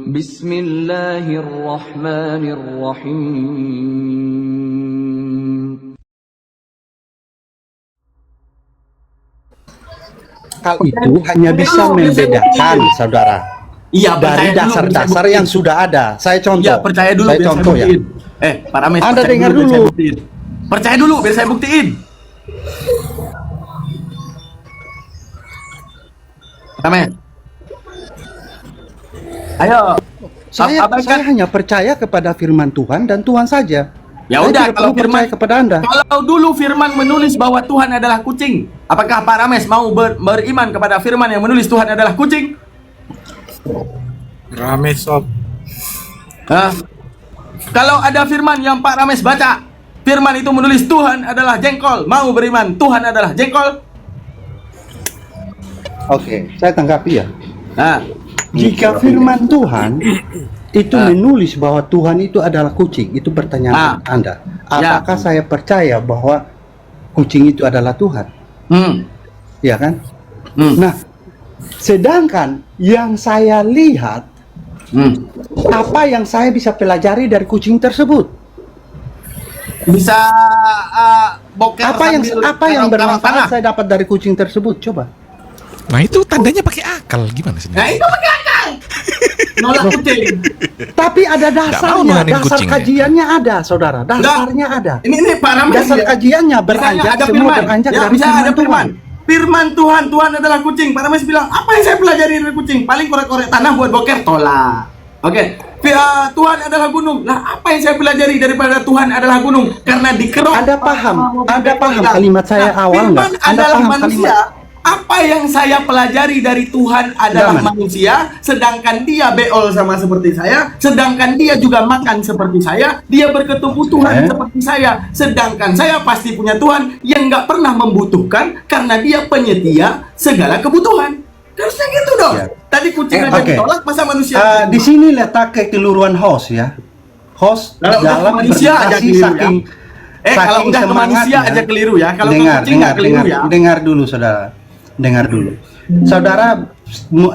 Bismillahirrahmanirrahim. Akal itu hanya bisa membedakan, saudara. Iya, Dari dasar-dasar yang sudah ada. Saya contoh. Iya, percaya dulu Saya biar contoh saya ya. buktiin. Pak Rames, Anda percaya dengar biar saya dulu. buktiin. Percaya dulu biar saya buktiin. Rames. Ayo. Saya abaikan. hanya percaya kepada firman Tuhan dan Tuhan saja. Ya Saya udah, tidak kalau perlu percaya kepada Anda. Kalau dulu Firman menulis bahwa Tuhan adalah kucing, apakah Pak Rames mau beriman kepada Firman yang menulis Tuhan adalah kucing? Rames sob. Hah? Kalau ada Firman yang Pak Rames baca, Firman itu menulis Tuhan adalah jengkol, mau beriman Tuhan adalah jengkol? Oke, saya tanggapi ya. Nah, Jika firman Tuhan itu menulis bahwa Tuhan itu adalah kucing, itu pertanyaan Anda. Apakah saya percaya bahwa kucing itu adalah Tuhan? Ya kan? Nah, sedangkan yang saya lihat, apa yang saya bisa pelajari dari kucing tersebut? bisa boker Apa yang tanah. bermanfaat saya dapat dari kucing tersebut? Coba. Nah itu tandanya pakai akal gimana sih? Nah, itu pakai akal. Nolak kucing. Tapi ada mau dasarnya, nurunin dasar kucingnya. kajiannya ada, saudara. Dasarnya ada. Ini Pak Rames. Dasar ya. kajiannya Misalnya beranjak, ada semua firman. beranjak Ya, dari misalnya ada firman Tuhan. Firman Tuhan, Tuhan adalah kucing. Pak Rames bilang, apa yang saya pelajari dari kucing? Paling korek-korek tanah buat boker, tolak. Oke. Tuhan adalah gunung. Nah, apa yang saya pelajari daripada Tuhan adalah gunung? Karena dikerok. Anda paham kalimat saya awal nggak? Firman Anda adalah paham manusia. Apa yang saya pelajari dari Tuhan adalah manusia, sedangkan dia beol sama seperti saya, sedangkan dia juga makan seperti saya, dia berkebutuhan seperti saya, sedangkan saya pasti punya Tuhan yang nggak pernah membutuhkan karena dia penyedia segala kebutuhan. Harusnya gitu dong. Tadi kucing aja ditolak, masa manusia? Di sini letak kekeliruan host ya. Host Kalau dalam manusia aja berdiskusi keliru, saking kalau udah ke manusia semangatnya. aja keliru ya. Kalau ke dengar, kucing nggak keliru ya. dengar dulu saudara. Dengar dulu. Saudara,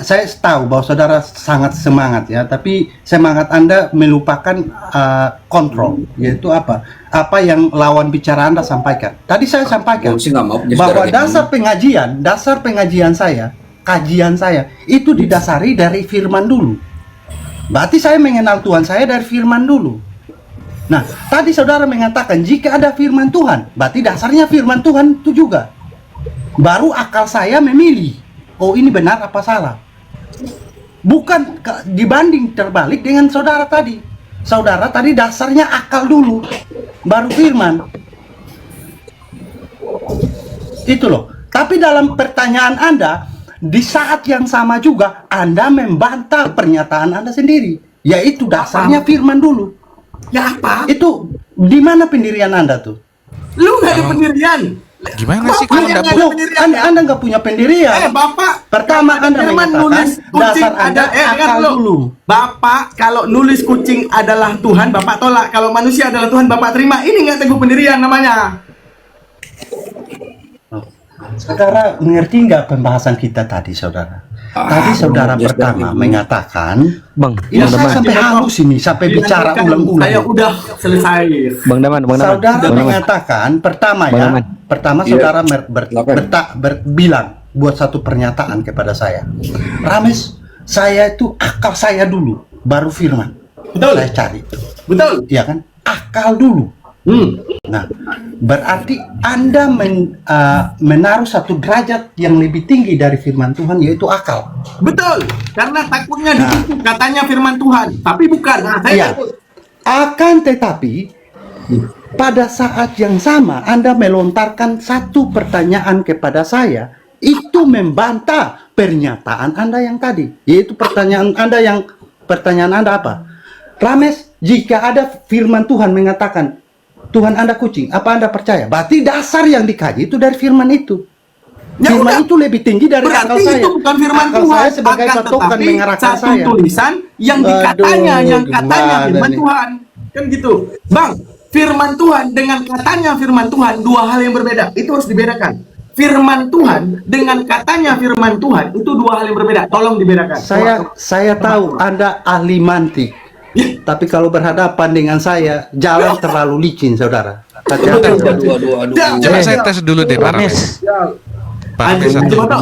saya tahu bahwa saudara sangat semangat ya, tapi semangat Anda melupakan kontrol, yaitu apa? Apa yang lawan bicara Anda sampaikan. Tadi saya sampaikan bahwa dasar pengajian saya, kajian saya itu didasari dari firman dulu. Berarti saya mengenal Tuhan saya dari firman dulu. Nah, tadi saudara mengatakan jika ada firman Tuhan, berarti dasarnya firman Tuhan itu juga. Baru akal saya memilih, oh ini benar apa salah. Bukan dibanding terbalik dengan saudara tadi. Saudara tadi dasarnya akal dulu, baru firman. Itu loh. Tapi dalam pertanyaan Anda, di saat yang sama juga Anda membantah pernyataan Anda sendiri, yaitu dasarnya firman dulu. Ya apa? Itu di mana pendirian Anda tuh? Lu nggak ada pendirian. Gimana sih Bapak kalau yang nggak nggak ada pendirian, ya? Anda nggak punya pendirian. Bapak. Pertama Anda Firman mengatakan nulis kucing dasar Anda akal dulu. Bapak kalau nulis kucing adalah Tuhan, Bapak tolak. Kalau manusia adalah Tuhan, Bapak terima. Ini nggak teguh pendirian namanya. Saudara mengerti nggak pembahasan kita tadi, saudara? Tadi saudara pertama mengatakan, ini saya sampai halus ini, sampai bicara ulang-ulang. Saya udah selesai. Bang Daman. Saudara mengatakan pertama ya, saudara bilang buat satu pernyataan kepada saya, Rames, saya itu akal saya dulu, baru firman. Betul. Saya cari. Betul. Ya kan? Akal dulu. Nah, berarti Anda menaruh satu derajat yang lebih tinggi dari firman Tuhan, yaitu akal. Betul. Karena takutnya ditutup katanya firman Tuhan, tapi bukan. Nah, saya takut. Akan tetapi pada saat yang sama Anda melontarkan satu pertanyaan kepada saya, itu membantah pernyataan Anda yang tadi, yaitu pertanyaan Anda apa? Rames, jika ada firman Tuhan mengatakan Tuhan Anda kucing, apa Anda percaya? Berarti dasar yang dikaji itu dari firman itu. Ya firman udah. itu lebih tinggi dari akal Berarti saya. itu bukan firman akal Tuhan, saya sebagai akan patokan tetapi mengarahkan satu saya. tulisan yang katanya gimana firman nih? Tuhan. Kan gitu. Bang, firman Tuhan dengan katanya firman Tuhan dua hal yang berbeda. Itu harus dibedakan. firman Tuhan dengan katanya firman Tuhan itu dua hal yang berbeda. Tolong dibedakan. Saya tahu Anda ahli mantik. Tapi kalau berhadapan dengan saya, jalan terlalu licin, saudara. Hati-hati. Coba saya tes dulu deh, Pak Rames. Pak Rames,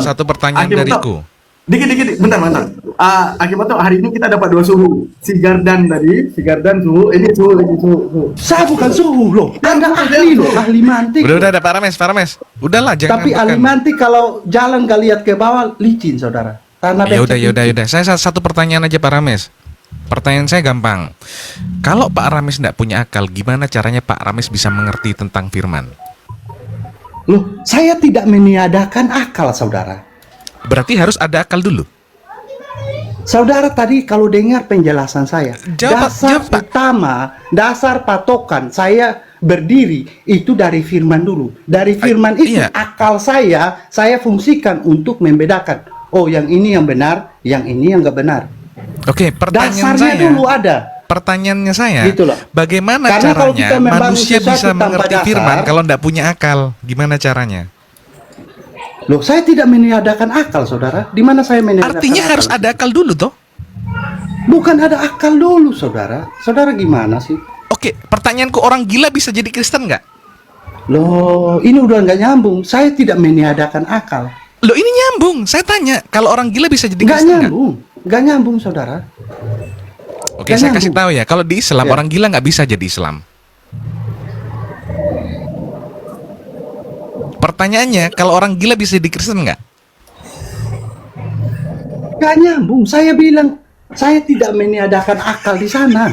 satu pertanyaan Akibatnya- dariku. Dikit, bentar. Akibatnya hari ini kita dapat 2 suhu. Si Gardan suhu, ini suhu. Saya bukan suhu loh. Anda ahli loh, ahli mantik. Udah, Pak Rames. Udahlah, jangan Tapi ahli ngambekan. mantik kalau jalan gak lihat ke bawah, licin, saudara. Tanah Ya becek licin. udah. Saya satu pertanyaan aja, Pak Rames. Pertanyaan saya gampang. Kalau Pak Rames tidak punya akal, gimana caranya Pak Rames bisa mengerti tentang firman? Loh, saya tidak meniadakan akal, saudara. Berarti harus ada akal dulu. Saudara tadi kalau dengar penjelasan saya, Jawab, Pak. dasar patokan saya berdiri itu dari firman dulu. Dari firman itu Iya. akal saya fungsikan untuk membedakan. Oh, yang ini yang benar, yang ini yang nggak benar. Oke, pertanyaan Dasarnya saya. dulu ada. Pertanyaannya saya, Gitu loh. bagaimana Karena kalau caranya kita membangun manusia sesuatu bisa tanpa mengerti dasar- firman kalau tidak punya akal? Gimana caranya? Loh, saya tidak meniadakan akal, saudara. Di mana saya meniadakan Artinya akal? harus ada akal dulu, toh? Bukan ada akal dulu, saudara. Saudara gimana sih? Oke, pertanyaanku, orang gila bisa jadi Kristen nggak? Loh, ini udah nggak nyambung. Saya tidak meniadakan akal. Loh, ini nyambung. Saya tanya, kalau orang gila bisa jadi Nggak Kristen nggak? nyambung. Nggak nyambung, saudara. Oke, Nggak saya kasih nyambung. tahu ya. Kalau di Islam, Ya. orang gila nggak bisa jadi Islam. Pertanyaannya, kalau orang gila bisa jadi Kristen nggak? Nggak nyambung. Saya bilang, saya tidak meniadakan akal di sana.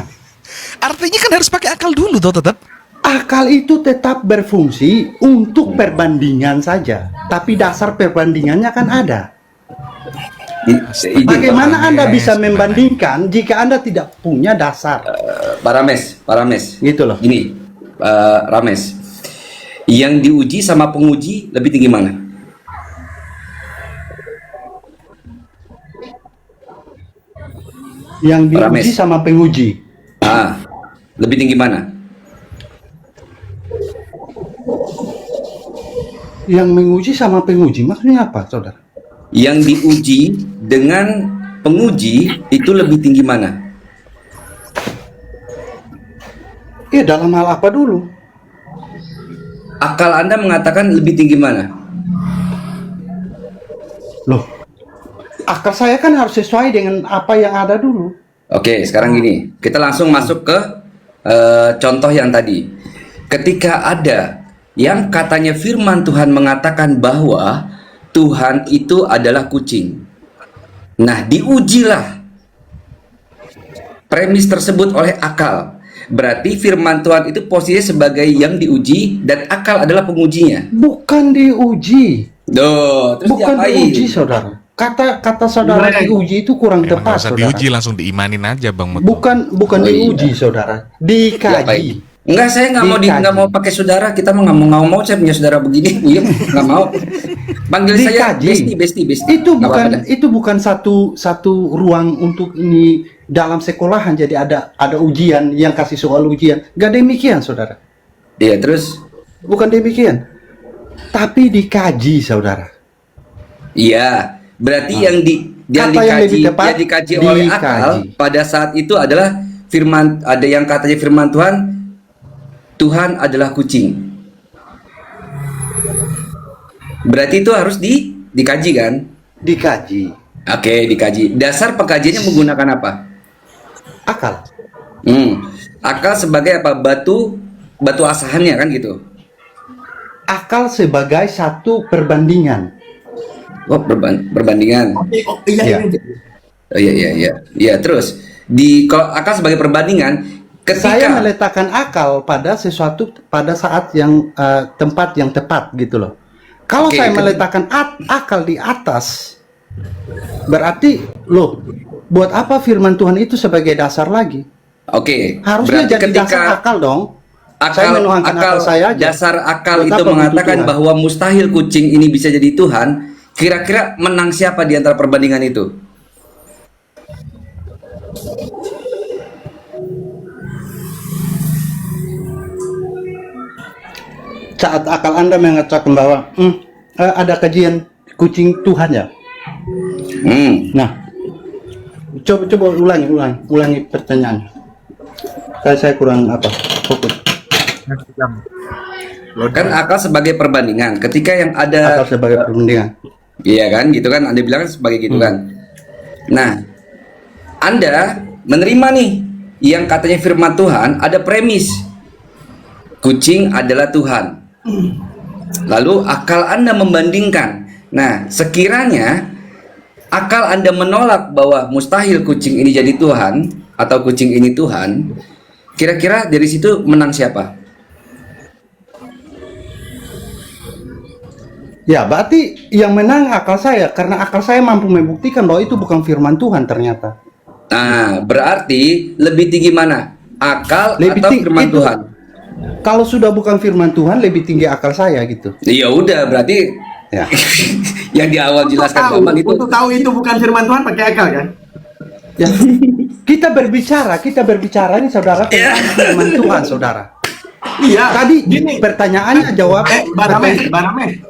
Artinya kan harus pakai akal dulu, toh tetap. Akal itu tetap berfungsi untuk perbandingan saja. Tapi dasar perbandingannya kan ada. Bagaimana Anda bisa membandingkan jika Anda tidak punya dasar? Pak Rames. Gitu loh. Gini, Rames. Yang diuji sama penguji lebih tinggi mana? Yang diuji Rames. sama penguji. Lebih tinggi mana? Yang menguji sama penguji, maksudnya apa, saudara? Yang diuji dengan penguji itu lebih tinggi mana? Ya, dalam hal apa dulu? Akal Anda mengatakan lebih tinggi mana? Loh, akal saya kan harus sesuai dengan apa yang ada dulu. Oke, sekarang gini, kita langsung masuk ke contoh yang tadi. Ketika ada yang katanya firman Tuhan mengatakan bahwa Tuhan itu adalah kucing. Nah, diujilah premis tersebut oleh akal. Berarti firman Tuhan itu posisinya sebagai yang diuji dan akal adalah pengujinya. Bukan diuji. Terus Bukan diapain? diuji, saudara. Kata saudara Gimana? diuji itu kurang Emang nggak tepat, usah saudara. diuji, langsung diimanin aja, Bang Mutu. Bukan Oh, iya. diuji, saudara. Dikaji. Enggak, saya nggak mau Dikaji. nggak mau pakai saudara. Kita mah nggak mau saya punya saudara begini. Iya, nggak mau. Panggil saya Dikaji. Besti. Itu Nggak apa-apa dah. bukan satu ruang untuk ini dalam sekolahan. Jadi ada ujian yang kasih soal ujian. Gak demikian, saudara. Iya, terus Bukan demikian. Tapi dikaji, saudara. iya, berarti yang Kata yang lebih dikaji tepat, yang dikaji oleh akal dikaji. pada saat itu adalah firman, ada yang katanya firman Tuhan adalah kucing. Berarti itu harus dikaji kan? Dikaji. Oke, dikaji. Dasar pengkajiannya menggunakan apa? Akal. Akal sebagai apa? Batu asahannya kan gitu. Akal sebagai satu perbandingan. Oh, perbandingan. Iya. Oh, iya. Terus kalau akal sebagai perbandingan, Saya ketika meletakkan akal pada sesuatu pada saat yang tempat yang tepat gitu loh. Kalau Oke, saya meletakkan akal di atas, berarti loh, buat apa firman Tuhan itu sebagai dasar lagi? Oke, Harusnya berarti jadi dasar akal dong. Saya menuangkan akal saya aja. dasar akal Buat itu apa butuh mengatakan Tuhan? bahwa mustahil kucing ini bisa jadi Tuhan. Kira-kira menang siapa di antara perbandingan itu? Saat akal Anda mengatakan bahwa ada kajian kucing Tuhan ya. Nah, coba ulangi pertanyaannya. Saya kurang fokus. Kan akal sebagai perbandingan. Ketika yang ada Akal sebagai perbandingan. iya kan, gitu kan, Anda bilang sebagai gitu kan. Nah, Anda menerima nih yang katanya firman Tuhan, ada premis kucing adalah Tuhan. Lalu akal Anda membandingkan. Nah, sekiranya akal Anda menolak bahwa mustahil kucing ini jadi Tuhan atau kucing ini Tuhan, kira-kira dari situ menang siapa? Ya, berarti yang menang akal saya karena akal saya mampu membuktikan bahwa itu bukan firman Tuhan ternyata. Nah, berarti lebih tinggi mana? Akal Lebih atau tinggi firman itu. Tuhan? Kalau sudah bukan firman Tuhan lebih tinggi akal saya gitu. Ya udah, berarti Ya. yang di awal jelaskan Bambang itu. Untuk tahu itu bukan firman Tuhan pakai akal kan? Ya. Kita berbicara ini saudara tentang firman Tuhan, saudara. Iya. Tadi gini. pertanyaannya jawab. Barame.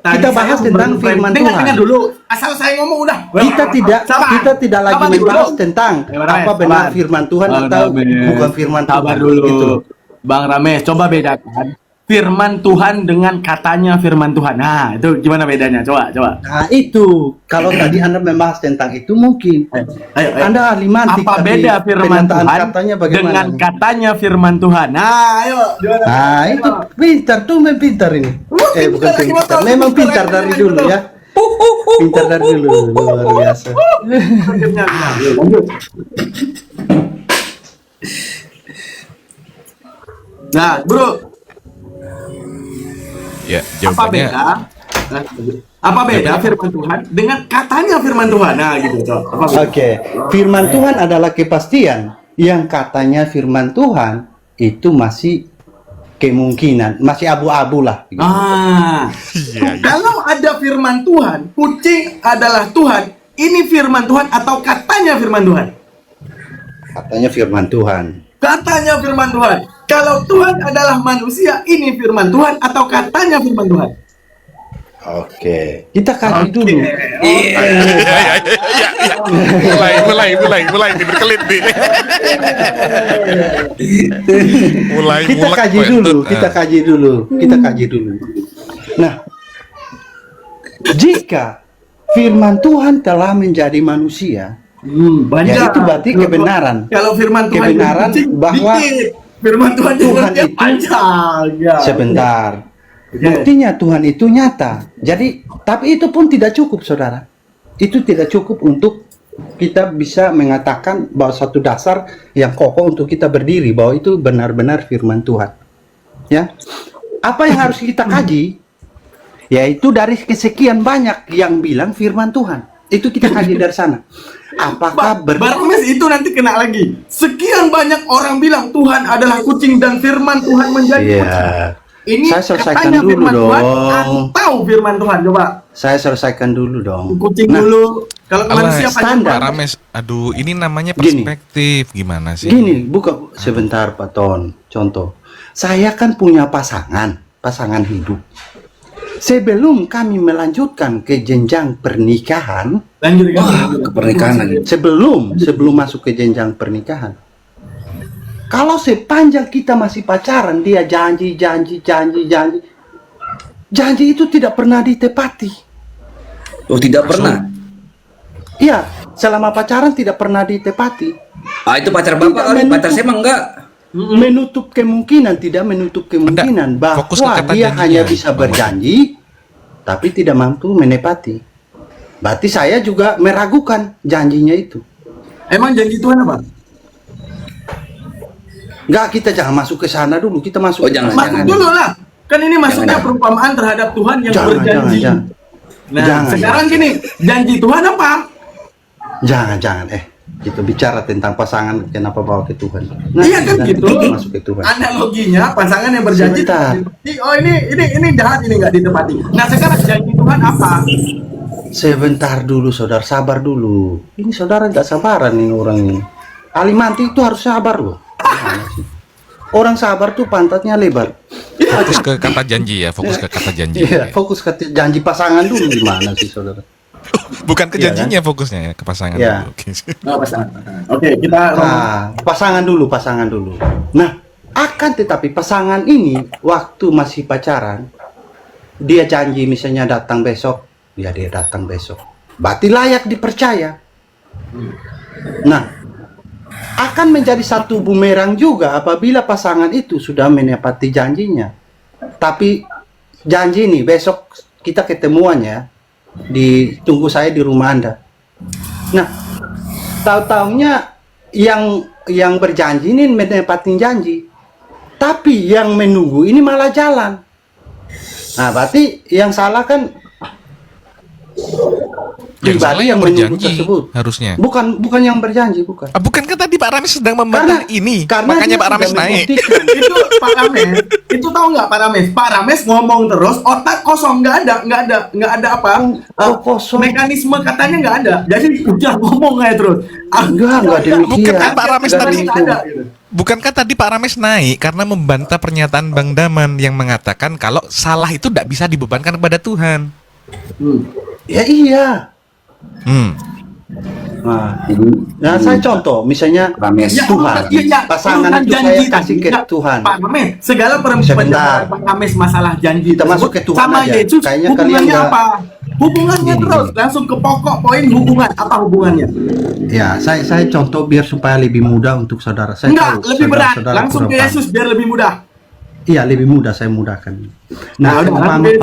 Kita bahas tentang firman Tuhan. Dengar dulu. Asal saya ngomong udah. Kita tidak lagi Sabar membahas dulu. tentang Barame, apa benar sabar. firman Tuhan Bang atau Rames, bukan firman Tuhan. Sabar dulu. Gitu loh. Bang Rames, coba bedakan firman Tuhan dengan katanya firman Tuhan. Nah, itu gimana bedanya? Coba. Nah itu, kalau tadi Anda membahas tentang itu mungkin Ayo. Anda ahli mantik, Apa tapi beda firman penataan Tuhan katanya bagaimana? dengan katanya firman Tuhan? Nah, ayo. Nah itu pintar tuh, pintar ini. Bukan pintar, memang pintar dari dulu ya. Pintar dari dulu, luar biasa. Nah, bro, Ya, apa jawabannya beda? Apa beda firman Tuhan dengan katanya firman Tuhan? Nah, gitu, Cok. Apa beda? Oke, firman Tuhan adalah kepastian. Yang katanya firman Tuhan itu masih kemungkinan, masih abu-abu lah. Gitu. Kalau ada firman Tuhan, kucing adalah Tuhan. Ini firman Tuhan atau katanya firman Tuhan? Katanya firman Tuhan. Katanya firman Tuhan. Kalau Tuhan adalah manusia, ini firman Tuhan atau katanya firman Tuhan? Oke, kita kaji dulu. mulai nih berkelit nih. Kita kaji dulu. Nah, jika firman Tuhan telah menjadi manusia, Banyak. ya itu berarti kebenaran. Kalau firman Tuhan Kebenaran kucing, bahwa dikit. Firman Tuhan itu panjang. Ya. Sebentar. Buktinya Tuhan itu nyata. Jadi, tapi itu pun tidak cukup, saudara. Itu tidak cukup untuk kita bisa mengatakan bahwa satu dasar yang kokoh untuk kita berdiri bahwa itu benar-benar firman Tuhan. Ya, apa yang harus kita kaji? Yaitu dari kesekian banyak yang bilang firman Tuhan. Itu kita kaji dari sana. Apakah Barames itu nanti kena lagi. Sekian banyak orang bilang Tuhan adalah kucing dan firman Tuhan menjadi kucing. Iya. Ini Saya selesaikan katanya dulu firman Tuhan dong. atau firman Tuhan, coba. Saya selesaikan dulu dong. Kucing Nah, dulu. Kalau manusia standar. Pak Rames, aduh ini namanya Gini. perspektif. Gimana sih? Gini, buka sebentar Pak Ton. Contoh, saya kan punya pasangan hidup. Sebelum kami melanjutkan ke jenjang pernikahan, lanjut kan. Wah, ke pernikahan lagi. sebelum masuk ke jenjang pernikahan, kalau sepanjang kita masih pacaran, dia janji itu tidak pernah ditepati. Oh, tidak pernah. Iya, selama pacaran tidak pernah ditepati. Ah, itu pacar Bapak Tidak kali, menutup. pacar saya mah enggak. Tidak menutup kemungkinan bahwa fokus ke kata dia janjinya. hanya bisa berjanji tapi tidak mampu menepati. Berarti saya juga meragukan janjinya itu. Emang janji Tuhan apa? Enggak, kita jangan masuk ke sana dulu, kita masuk Oh, ke jangan. Masuk dulu lah. Kan ini maksudnya Jangan. perumpamaan terhadap Tuhan yang Jangan, berjanji. jangan. Nah, Jangan. sekarang gini, janji Tuhan apa? Jangan. Kita bicara tentang pasangan, kenapa bawa ke Tuhan? Iya kan nanti gitu. kita masuk ke Tuhan. Analoginya pasangan yang berjanji. Sebentar. Oh ini jahat, ini nggak ditepati. Nah sekarang janji Tuhan apa? Sebentar dulu, saudara, sabar dulu. Ini saudara nggak sabaran ini orang ini. Alimanti itu harus sabar loh. Gimana sih? Orang sabar tuh pantatnya lebar. Fokus ke kata janji ya, fokus ke kata janji. Iya, fokus ke janji pasangan dulu gimana sih saudara? Bukan ke Iya, janjinya fokusnya ya, ke pasangan Iya. dulu. Oke. Oh, pasangan. Oke, kita Pasangan dulu. Nah, akan tetapi pasangan ini waktu masih pacaran, dia janji misalnya datang besok, ya dia datang besok. Berarti layak dipercaya. Nah, akan menjadi satu bumerang juga apabila pasangan itu sudah menepati janjinya. Tapi janji nih besok kita ketemuan ya, tunggu saya di rumah Anda. Nah, tahu-taunya yang berjanji ini menepati janji, tapi yang menunggu ini malah jalan. Nah, berarti yang salah kan Yang salah yang menunggu berjanji tersebut. harusnya. Bukan yang berjanji, bukan. Bukankah tadi Pak Rames sedang membantah ini? Karena Makanya dia Pak Rames sudah naik. membuktikan. itu Pak Rames, itu tahu nggak Pak Rames? Pak Rames ngomong terus, otak kosong, nggak ada apa? Kosong. Mekanisme katanya nggak ada. Jadi udah ngomong aja terus. Enggak demikian. Bukan kan Pak Rames Enggak tadi? demikian. Ada, gitu. Bukankah tadi Pak Rames naik karena membantah pernyataan Bang Daman yang mengatakan kalau salah itu tidak bisa dibebankan kepada Tuhan? Ya iya. Hmm. Nah, saya contoh, misalnya Rames. Ya, Tuhan, iya, pasangan urusan itu saya janji kasih tadi. ke Enggak, Tuhan. Pak Rames, segala Sebentar. penjelasan Pak Rames masalah janji Kita masuk tersebut ke Tuhan sama aja. Yesus, Kayaknya kalian hubungannya nggak- apa? Hubungannya terus, langsung ke pokok poin hubungan. Apa hubungannya? Ya, saya contoh biar supaya lebih mudah untuk saudara. Saya Enggak, tahu lebih berat. saudara Langsung kurang ke paham. Yesus biar lebih mudah. Iya, lebih mudah saya mudahkan. Nah, Nah, udah, umpama langsung ke Yesus.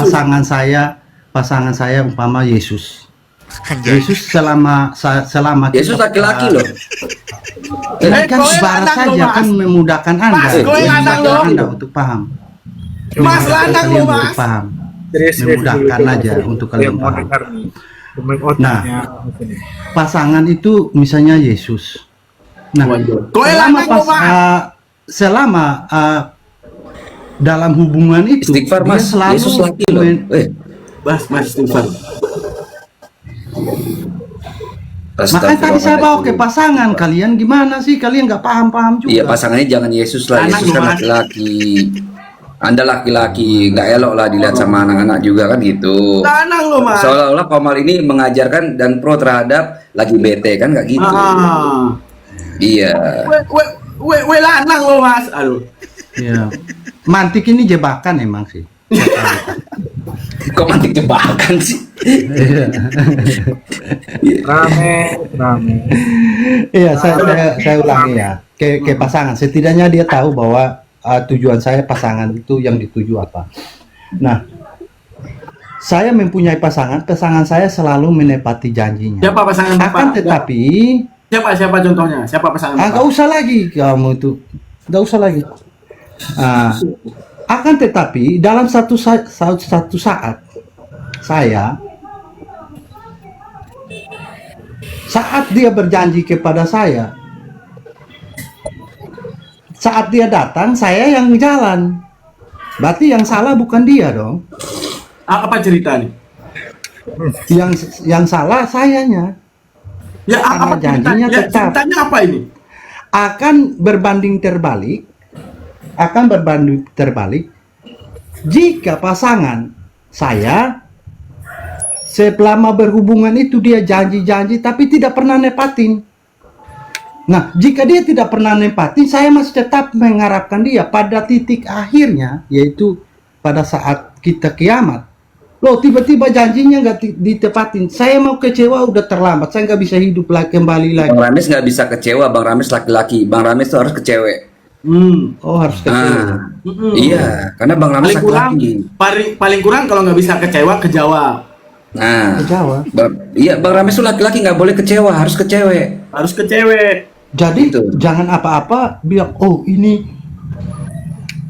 pasangan saya umpama Yesus. Anjay. Yesus selama Yesus laki-laki loh. Ini kan kowe ibarat lanang saja lo, Mas. kan memudahkan Anda. Mas, kowe Memudahkan lanang lo. Anda untuk paham. Mas lanang lo, Kalian Mas. untuk paham. Memudahkan aja untuk kalian paham. Nah, pasangan itu misalnya Yesus. Nah, Kowe lanang lo, Mas. selama dalam hubungan itu Istighfar dia Mas. selalu Yesus laki loh. Mas Stefan. Makanya tadi saya bawa ke pasangan, kalian gimana sih? Kalian nggak paham-paham juga. Iya, pasangannya jangan Yesus lah. Anak Yesus kan lu, Mas. laki-laki. Anda laki-laki, nggak elok lah dilihat sama anak-anak juga kan gitu. Lanang lo, Mas. Seolah-olah Komal ini mengajarkan dan pro terhadap lagi bete kan nggak gitu. Iya. We lanang lo, Mas. Aduh. Iya. Mantik ini jebakan emang sih. Kok mantik jebakan sih? Rame. Iya, saya ulangi ya. Ke pasangan, setidaknya dia tahu bahwa tujuan saya pasangan itu yang dituju apa. Nah, saya mempunyai pasangan saya selalu menepati janjinya. Siapa pasangan Bapak? Akan tetapi, Siapa contohnya? Siapa pasangan Bapak? nggak usah lagi kamu itu, nggak usah lagi. Akan tetapi dalam satu saat saat dia berjanji kepada saya, saat dia datang saya yang jalan, berarti yang salah bukan dia dong, Apa cerita nih? yang salah sayanya. Ya Karena apa janjinya ceritanya? Ya, tetap. ceritanya apa ini? Akan berbanding terbalik jika pasangan saya selama berhubungan itu dia janji-janji tapi tidak pernah nepatin. Nah, jika dia tidak pernah nepatin, saya masih tetap mengharapkan dia pada titik akhirnya, yaitu pada saat kita kiamat. Loh, tiba-tiba janjinya nggak ditepatin. Saya mau kecewa udah terlambat. Saya nggak bisa hidup lagi, kembali lagi. Bang Rames nggak bisa kecewa. Bang Rames laki-laki. Bang Rames tuh harus kecewe. Oh, harus kecewa. Iya, karena Bang Rames Paling kurang, laki-laki. paling kurang kalau nggak bisa kecewa, kejawab. Nah, Kecewa. iya Bang Rames tuh laki-laki nggak boleh kecewa, harus kecewe. Harus kecewe. Jadi Gitu. jangan apa-apa bilang, oh ini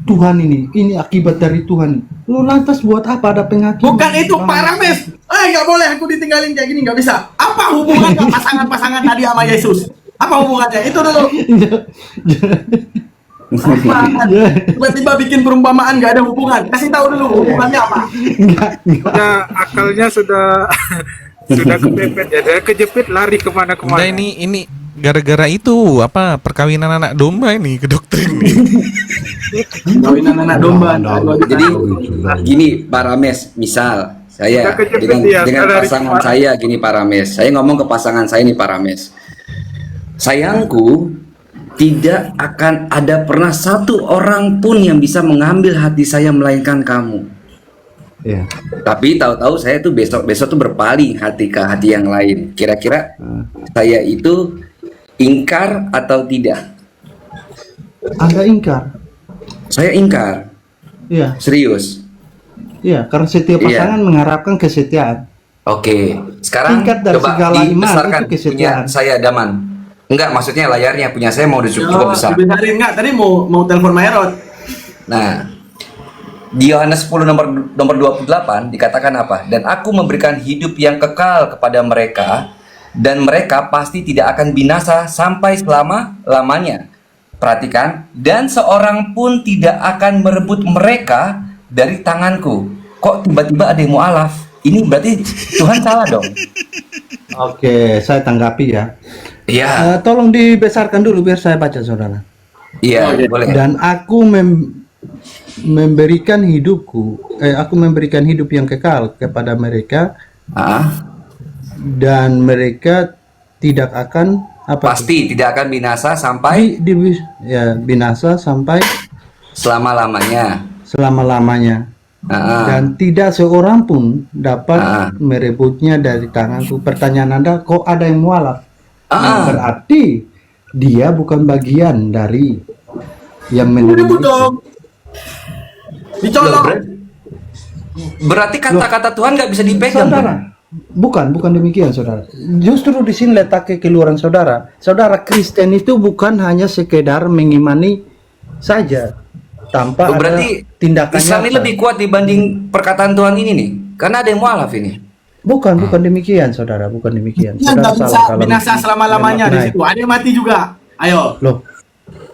Tuhan ini akibat dari Tuhan. Lo lantas buat apa ada pengakibat? Bukan itu Pak Rames. Nggak boleh aku ditinggalin kayak gini, nggak bisa. Apa hubungannya pasangan-pasangan tadi sama Yesus? Apa hubungannya? Itu dulu. Apa? Tiba-tiba bikin perumpamaan nggak ada hubungan. Kasih tahu dulu hubungannya apa? Enggak. Sudah akalnya sudah sudah kepepet ya, dia kejepit lari kemana-kemana. Udah ini gara-gara itu apa perkawinan anak domba ini ke dokter ini. Kawinan anak domba. Jadi gini Pak Rames, misal saya Kita kejepit dengan ya, ada pasangan risiko. saya gini Pak Rames, saya ngomong ke pasangan saya nih Pak Rames, sayangku, tidak akan ada pernah satu orang pun yang bisa mengambil hati saya melainkan kamu. Ya. Tapi tahu-tahu saya tuh besok tuh berpaling hati ke hati yang lain. Kira-kira saya itu ingkar atau tidak? Anda ingkar. Saya ingkar, Iya, serius. iya, karena setiap Iya. pasangan mengharapkan kesetiaan. Oke, sekarang Tingkat dari coba segala iman dibesarkan itu kesetiaan. punya saya Daman. Enggak, maksudnya layarnya punya saya mau cukup besar. Dibesarin nggak? Tadi mau telepon Maerot. Nah, di Yohanes 10 nomor 28 dikatakan apa? Dan aku memberikan hidup yang kekal kepada mereka, dan mereka pasti tidak akan binasa sampai selama-lamanya. Perhatikan, dan seorang pun tidak akan merebut mereka dari tanganku. Kok tiba-tiba ada yang mualaf? Ini berarti Tuhan salah dong. Oke, saya tanggapi ya. Iya, Tolong dibesarkan dulu biar saya baca, saudara. iya, boleh. Dan aku memberikan aku memberikan hidup yang kekal kepada mereka, Ah, dan mereka tidak akan pasti tidak akan binasa sampai binasa sampai selama-lamanya. selama-lamanya. Ah, Dan tidak seorang pun dapat merebutnya dari tanganku. Pertanyaan Anda, kok ada yang mualaf? Berarti dia bukan bagian dari yang Ribut menerima. dong. Loh, Dicolok. berarti kata-kata Tuhan nggak bisa dipegang. Saudara, bukan demikian, saudara. Justru di sini letak kekeluaran saudara. Saudara, Kristen itu bukan hanya sekedar mengimani saja tanpa Oh, berarti ada tindakan Islam ini nyata. lebih kuat dibanding perkataan Tuhan ini nih. Karena ada yang mualaf ini. Bukan demikian, saudara, bukan demikian. Yang Saudara nggak bisa salah kalau binasa selama-lamanya di memaknai. situ. Ada yang mati juga. Ayo. Loh,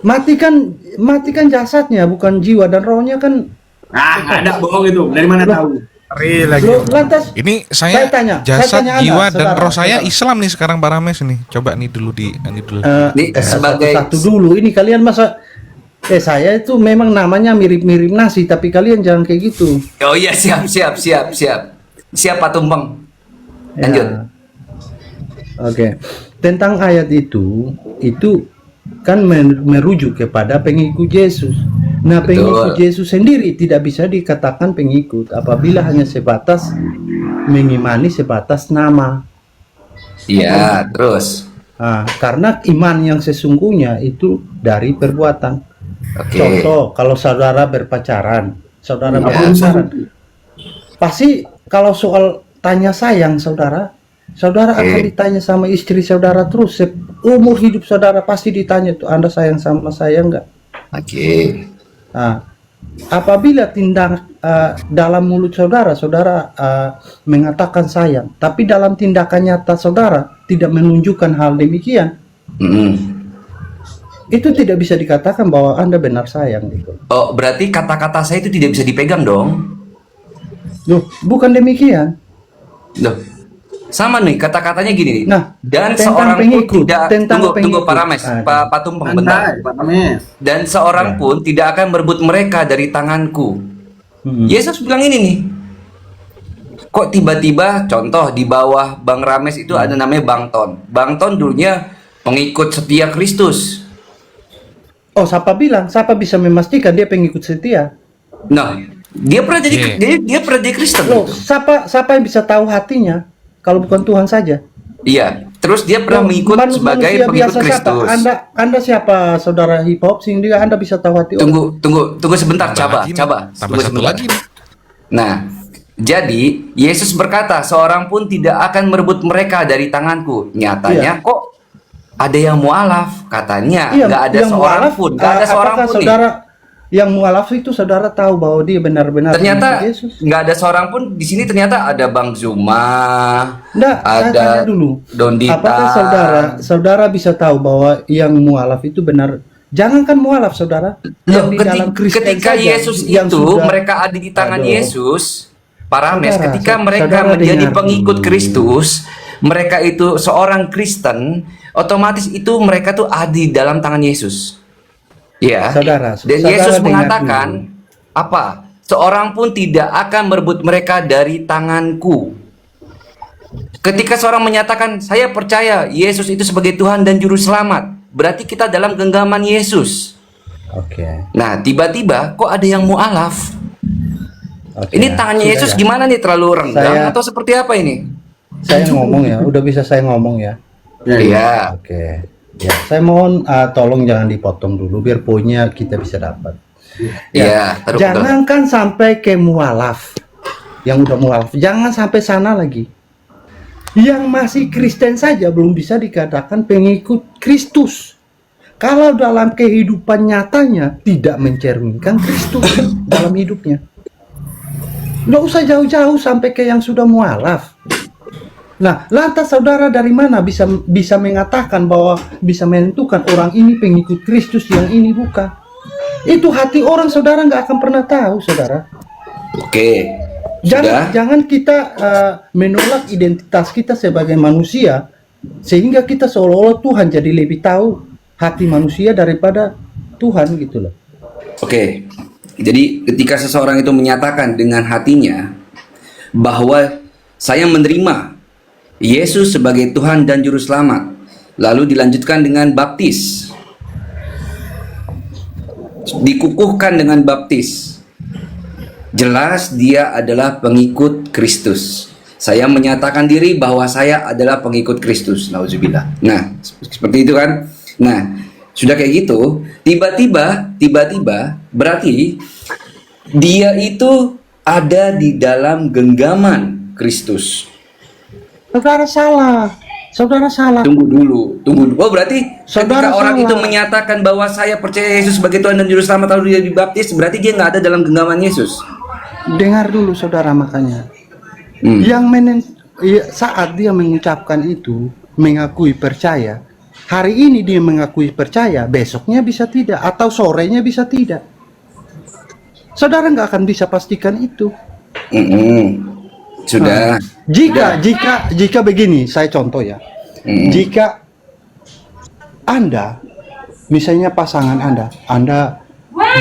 mati kan jasadnya, bukan jiwa dan rohnya kan. Nggak ada bohong itu. Dari mana tahu? Ngeri lagi. Loh, lantas Ini Saya tanya jasad, Anda, jiwa dan saudara, roh saya saudara. Islam nih sekarang Pak Rames nih. Coba nih dulu ini dulu. Ini sebagai satu dulu. Ini kalian masa saya itu memang namanya mirip-mirip nasi, tapi kalian jangan kayak gitu. Oh iya, siap. Siap Pak Tumpeng. Lanjut. Ya. Oke. Tentang ayat itu kan merujuk kepada pengikut Yesus. Nah, pengikut Betul. Yesus sendiri tidak bisa dikatakan pengikut apabila hanya sebatas mengimani sebatas nama. Iya, terus. Nah, karena iman yang sesungguhnya itu dari perbuatan. Oke. Contoh, kalau saudara berpacaran, Iya. pasti kalau soal tanya sayang saudara akan ditanya sama istri saudara terus umur hidup saudara, pasti ditanya tuh, Anda sayang sama saya enggak? Oke. Nah, apabila dalam mulut saudara mengatakan sayang, tapi dalam tindakan nyata saudara tidak menunjukkan hal demikian, itu tidak bisa dikatakan bahwa Anda benar sayang gitu. Oh, berarti kata-kata saya itu tidak bisa dipegang dong. Loh, bukan demikian. Loh. Sama nih kata-katanya gini nih. Nah, dan tentang seorang pengikut, pun tidak tentang tunggu pengikut. Pak Rames, Pak Tumpeng bentar. Santai, Pak Rames. Dan seorang pun tidak akan merebut mereka dari tanganku. Yesus bilang ini nih. Kok tiba-tiba contoh di bawah Bang Rames itu ada namanya Bang Ton. Bang Ton dulunya pengikut setia Kristus. Oh, siapa bisa memastikan dia pengikut setia? Nah, dia pernah jadi Iya. dia pernah jadi Kristen. Loh, siapa yang bisa tahu hatinya kalau bukan Tuhan saja? Iya. Terus dia pernah Loh, mengikut sebagai manusia pengikut biasa Kristus. siapa? Anda siapa, saudara hip hop sehingga Anda bisa tahu hati orang? Tunggu sebentar, Tambah lagi nih. coba. Tambah Tunggu satu sebentar. lagi nih. Nah, jadi Yesus berkata, seorang pun tidak akan merebut mereka dari tanganku. Nyatanya kok ada yang mualaf, katanya nggak ada yang seorang mualaf, pun, nggak ada seorang apakah pun nih. saudara yang mualaf itu saudara tahu bahwa dia benar-benar Ternyata pengikut Yesus? nggak ada seorang pun di sini. Ternyata ada Bang Zuma, Enggak, saya ada tanya dulu. Don Dita. Apakah saudara bisa tahu bahwa yang mualaf itu benar? Jangankan mualaf, saudara. Loh, Yang di dalam Kristen ketika saja, Yesus yang itu sudah- mereka ada di tangan Aduh. Yesus, Pak Rames, Saudara, ketika saudara mereka menjadi dengar pengikut dulu. Kristus, mereka itu seorang Kristen, otomatis itu mereka tuh ada di dalam tangan Yesus. Ya. Saudara, Dan saudara Yesus dengar mengatakan dulu. apa? Seorang pun tidak akan merebut mereka dari tanganku. Ketika seorang menyatakan saya percaya Yesus itu sebagai Tuhan dan juru selamat, berarti kita dalam genggaman Yesus. Oke. Nah, tiba-tiba kok ada yang mualaf? Oke. Ini tangannya Sudah Yesus ya. gimana nih? Terlalu renggang Saya- atau seperti apa ini? Saya ngomong ya, udah bisa saya ngomong ya. Iya. Oke. Ya, saya mohon tolong jangan dipotong dulu biar poinnya kita bisa dapat. Iya, taruh betul. Jangankan sampai ke mualaf. Yang udah mualaf, jangan sampai sana lagi. Yang masih Kristen saja belum bisa dikatakan pengikut Kristus. Kalau dalam kehidupan nyatanya tidak mencerminkan Kristus dalam hidupnya. Nggak usah jauh-jauh sampai ke yang sudah mualaf. Nah, lantas saudara dari mana bisa mengatakan bahwa bisa menentukan orang ini pengikut Kristus, yang ini bukan? Itu hati orang, saudara nggak akan pernah tahu, saudara. Oke. Sudah. Jangan kita menolak identitas kita sebagai manusia, sehingga kita seolah-olah Tuhan jadi lebih tahu hati manusia daripada Tuhan gitu loh. Oke. Jadi ketika seseorang itu menyatakan dengan hatinya bahwa saya menerima Yesus sebagai Tuhan dan juru selamat, lalu dilanjutkan dengan baptis, dikukuhkan dengan baptis, jelas dia adalah pengikut Kristus. Saya menyatakan diri bahwa saya adalah pengikut Kristus. Nauzubillah. Nah, seperti itu kan? Nah, sudah kayak gitu, tiba-tiba berarti dia itu ada di dalam genggaman Kristus. Saudara salah. Saudara salah. Tunggu dulu. Oh, berarti Saudara ketika orang salah. itu menyatakan bahwa saya percaya Yesus sebagai Tuhan dan Juru Selamat lalu dia dibaptis, berarti dia nggak ada dalam genggaman Yesus. Dengar dulu saudara, makanya. Saat dia mengucapkan itu, mengakui percaya, hari ini dia mengakui percaya, besoknya bisa tidak, atau sorenya bisa tidak. Saudara nggak akan bisa pastikan itu. Sudah. Jika begini, saya contoh ya. Jika Anda, misalnya pasangan Anda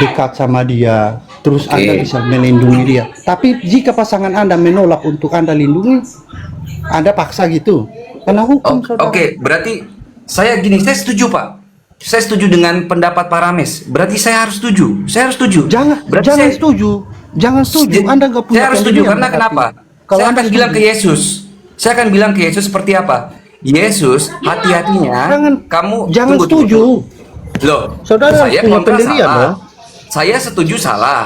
dekat sama dia, terus Oke. Anda bisa melindungi dia. Tapi jika pasangan Anda menolak untuk Anda lindungi, Anda paksa gitu. Kena hukum, saudara. Oke, berarti saya setuju Pak. Saya setuju dengan pendapat Pak Rames. Berarti saya harus setuju. Jangan Berarti setuju. Jangan setuju. Anda nggak punya Saya harus setuju pendirian karena berarti. kenapa? Kalau Saya Anda akan bilang ke setuju. Yesus. Saya akan bilang ke Yesus seperti apa? Yesus, hati-hatinya kamu Jangan tunggu. setuju. Loh, Saudara saya punya kontra pendirian salah. dong. Saya Saya setuju salah.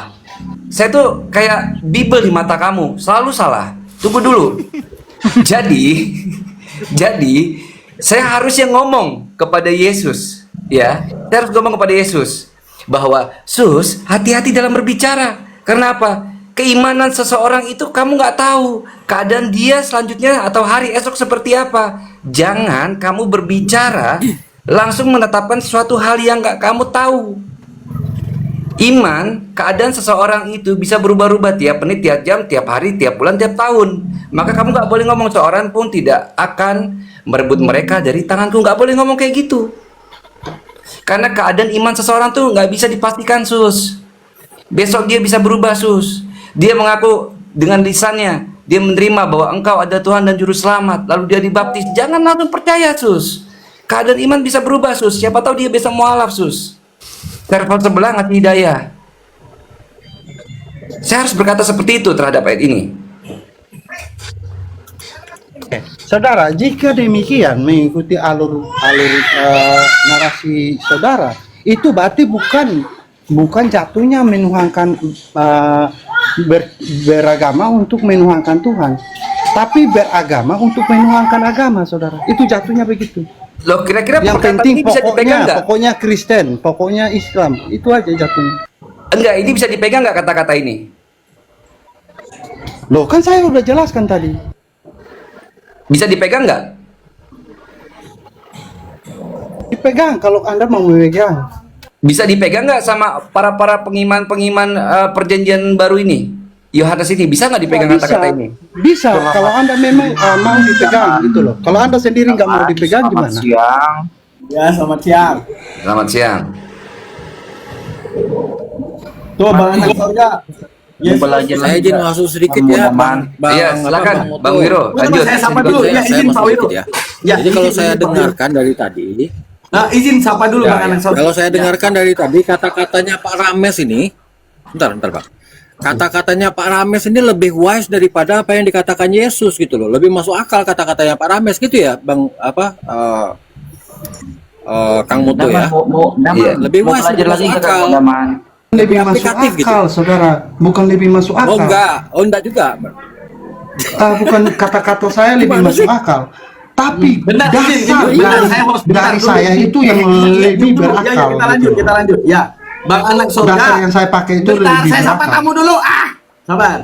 Saya tuh kayak Bible di mata kamu, selalu salah. Tunggu dulu. jadi saya harusnya ngomong kepada Yesus, ya. Saya harus ngomong kepada Yesus bahwa Sus, hati-hati dalam berbicara. Karena apa? Keimanan seseorang itu kamu nggak tahu keadaan dia selanjutnya atau hari esok seperti apa. Jangan kamu berbicara langsung menetapkan sesuatu hal yang nggak kamu tahu. Iman, keadaan seseorang itu bisa berubah-ubah tiap menit, tiap jam, tiap hari, tiap bulan, tiap tahun. Maka kamu nggak boleh ngomong seorang pun tidak akan merebut mereka dari tanganku. Nggak boleh ngomong kayak gitu. Karena keadaan iman seseorang tuh nggak bisa dipastikan, Sus. Besok dia bisa berubah, Sus. Dia mengaku dengan lisannya, dia menerima bahwa engkau ada Tuhan dan Juru Selamat, lalu dia dibaptis. Jangan langsung percaya, Sus. Keadaan iman bisa berubah, Sus. Siapa tahu dia bisa mualaf, Sus. Server sebelah ngasih hidayah. Saya harus berkata seperti itu terhadap ayat ini. Saudara, jika demikian mengikuti alur narasi saudara, itu berarti bukan jatuhnya menuhankan beragama untuk menuhankan Tuhan, tapi beragama untuk menuhankan agama, saudara. Itu jatuhnya begitu. Loh, kira-kira Yang perkataan penting ini bisa dipegang nggak? pokoknya Kristen, pokoknya Islam, itu aja jatuhnya. Enggak, ini bisa dipegang nggak kata-kata ini? Loh, kan saya udah jelaskan tadi. Bisa dipegang nggak? Dipegang kalau Anda mau memegang. Bisa dipegang nggak sama para pengiman perjanjian baru ini? Yohanes ini bisa nggak dipegang Bisa, kata-kata ini? bisa. Kalau Anda memang mau dipegang gitu loh. Kalau Anda sendiri nggak mau dipegang Selamat gimana? siang. Ya, selamat siang. Selamat siang. Tuh, Bang Anak Sorga. Yesus. Saya izin masuk sedikit ya, Bang. Iya, silakan, Bang Wiro, lanjut. Saya sapa dulu. Ya, Saya izin Pak masuk Wiro. sedikit ya. Ya, Jadi kalau izin, saya Pak Wiro. dengarkan dari tadi, Nah, izin sapa dulu ya, Bang Anak ya. Sorga. Kalau saya dengarkan dari tadi kata-katanya Pak Rames ini, bentar, Bang. Kata-katanya Pak Rames ini lebih wise daripada apa yang dikatakan Yesus gitu loh. Lebih masuk akal kata-katanya Pak Rames gitu ya, Bang Kang Mutu ya. Iya. Lebih wise, lebih masuk akal. Lebih masuk aplikatif gitu. akal, saudara. Bukan lebih masuk akal. Oh enggak juga. Bukan kata-kata saya lebih Gimana masuk sih? akal. Tapi Benar, izin, dasar benar, saya harus bentar dari dulu. saya itu yang lebih Ya, berakal. ya, kita lanjut, gitu. kita lanjut. Ya, Bang Anak Sorga. Dasar yang saya pakai itu Bentar, lebih saya sapa berakal. tamu dulu. Sabar.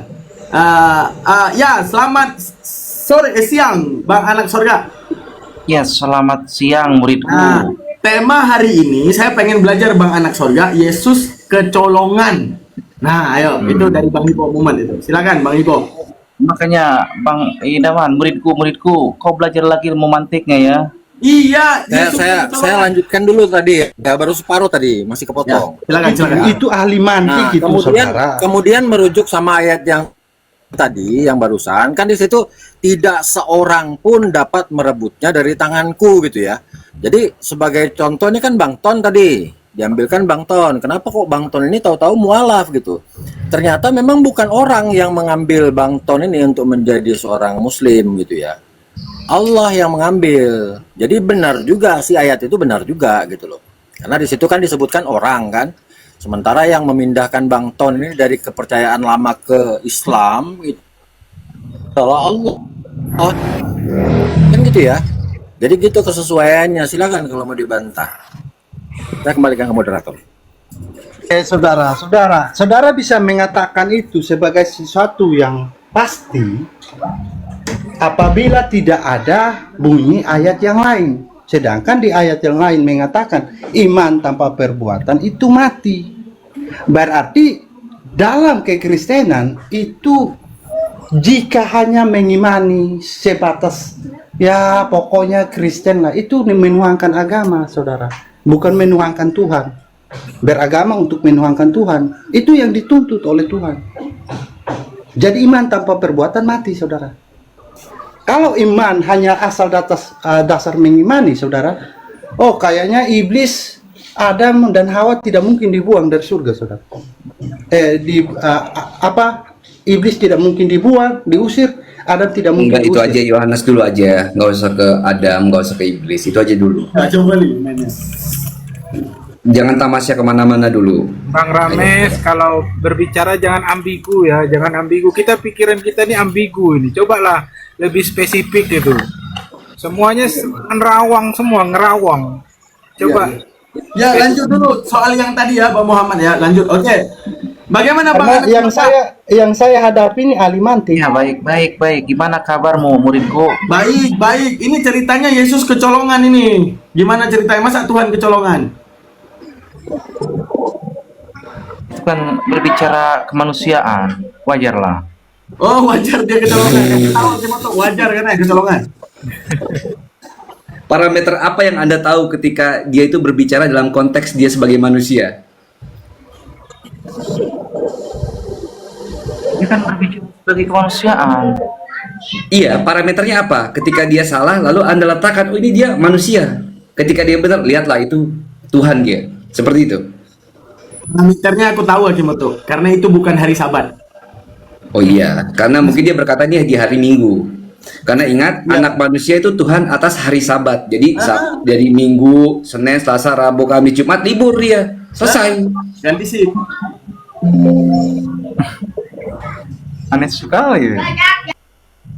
Ya, selamat sore, siang, Bang Anak Sorga. Ya, selamat siang muridku. Nah, tema hari ini saya pengen belajar Bang Anak Sorga, Yesus kecolongan. Nah, ayo, itu dari Bang Ipo Muhammad itu. Silakan Bang Ipo. Makanya Bang Idaman, muridku, kau belajar lagi ilmu mantiknya ya. Iya, Saya kecolongan. lanjutkan dulu tadi. Ya baru separuh tadi, masih Ya, kepotong. silakan. Itu ahli mantik Nah, gitu, saudara. kemudian merujuk sama ayat yang tadi yang barusan kan di situ tidak seorang pun dapat merebutnya dari tanganku gitu ya. Jadi sebagai contoh ini kan Bang Ton tadi diambilkan Bang Ton. Kenapa kok Bang Ton ini tahu-tahu mualaf gitu? Ternyata memang bukan orang yang mengambil Bang Ton ini untuk menjadi seorang muslim gitu ya. Allah yang mengambil. Jadi benar juga sih ayat itu benar juga gitu loh. Karena di situ kan disebutkan orang kan. Sementara yang memindahkan Bang Ton ini dari kepercayaan lama ke Islam itu adalah Allah. Oh, kan gitu ya. Jadi gitu kesesuaiannya. Silakan kalau mau dibantah. Saya kembalikan ke moderator. Saudara bisa mengatakan itu sebagai sesuatu yang pasti apabila tidak ada bunyi ayat yang lain. Sedangkan di ayat yang lain mengatakan iman tanpa perbuatan itu mati. Berarti dalam kekristenan itu jika hanya mengimani sebatas ya pokoknya Kristen lah, itu menuangkan agama, saudara. Bukan menuangkan Tuhan. Beragama untuk menuangkan Tuhan. Itu yang dituntut oleh Tuhan. Jadi iman tanpa perbuatan mati, saudara. Kalau iman hanya asal dasar mengimani, saudara, oh kayaknya iblis, Adam dan Hawa tidak mungkin dibuang dari surga, saudara. Iblis tidak mungkin dibuang, diusir, Adam tidak mungkin Enggak, itu diusir. aja Yohanes dulu aja, nggak usah ke Adam, nggak usah ke iblis, itu aja dulu. Nah, coba nih mainnya. Jangan tamasya kemana-mana dulu. Bang Rames, kalau berbicara jangan ambigu ya, jangan ambigu. Pikiran kita ini ambigu ini. Cobalah lebih spesifik itu. Semuanya ngerawang semua, ngerawang. Coba. Ya, lanjut dulu soal yang tadi ya, Bang Muhammad ya. Lanjut. Oke. Bagaimana Bang Karena Anak Sorga? yang saya hadapi ini ahli mantik. Ya, baik. Gimana kabarmu muridku? Baik. Ini ceritanya Yesus kecolongan ini. Gimana ceritanya? Masa Tuhan kecolongan? Bukan berbicara kemanusiaan, wajarlah. Oh, wajar dia kecolongan. Tahu cuma tuh wajar kan ya kecolongan. Parameter apa yang Anda tahu ketika dia itu berbicara dalam konteks dia sebagai manusia? Dia kan berbicara sebagai kemanusiaan. Iya, parameternya apa? Ketika dia salah, lalu Anda letakkan, oh ini dia manusia. Ketika dia benar, lihatlah itu Tuhan dia. Seperti itu. Parameternya aku tahu Akimoto, karena itu bukan hari Sabat. Oh iya, karena mungkin dia berkatanya di hari Minggu. Karena ingat, anak manusia itu Tuhan atas hari Sabat. Jadi dari Minggu, Senin, Selasa, Rabu, Kamis, Jumat libur dia. Selesai. Ganti sih. Aneh sekali.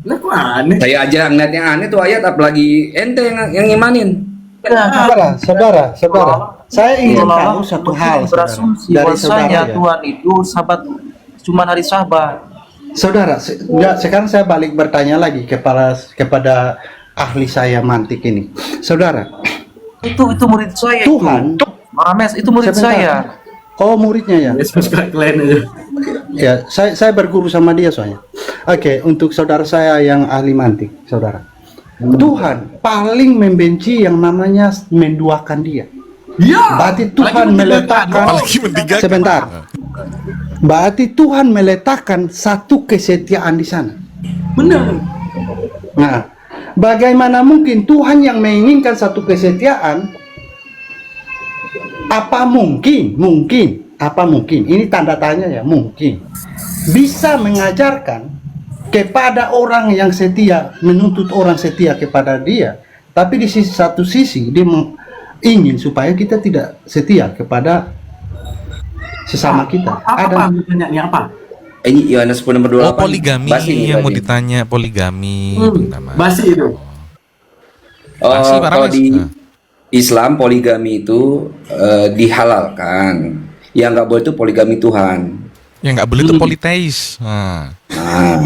Lah kok aneh? Saya aja ngeliat yang aneh tuh ayat, apalagi ente yang imanin. Saudara. Saya ingin tahu satu hal, saudara. Berasumsi Dari bahwasanya saudara ya. Tuhan itu sabat cuma hari Sabat. Saudara, sekarang saya balik bertanya lagi kepada ahli saya mantik ini. Saudara, Itu murid saya. Tuhan, Itu. Rames, itu murid Sebentar. saya. oh muridnya ya. Yesus kalian aja. Ya, saya berguru sama dia soalnya. Oke, untuk saudara saya yang ahli mantik, saudara. Tuhan paling membenci yang namanya menduakan dia. Iya. Berarti Tuhan Apalagi meletakkan Apalagi mentigakan. sebentar. Berarti Tuhan meletakkan satu kesetiaan di sana. benar. Nah, bagaimana mungkin Tuhan yang menginginkan satu kesetiaan? Apa mungkin? Apa mungkin? Ini tanda tanya ya, mungkin bisa mengajarkan kepada orang yang setia, menuntut orang setia kepada dia, tapi di satu sisi dia ingin supaya kita tidak setia kepada sesama kita. Apa tanya nih apa? Ini Yohanes 10 nomor 28. Oh, poligami Basi nih yang mau berarti. ditanya, poligami. Bang Tama. Basi itu. Oh, Basi, Pak kalau Rames. di Nah. Islam poligami itu dihalalkan. Yang nggak boleh itu poligami Tuhan. Yang nggak boleh itu politeis. Nah. Nah,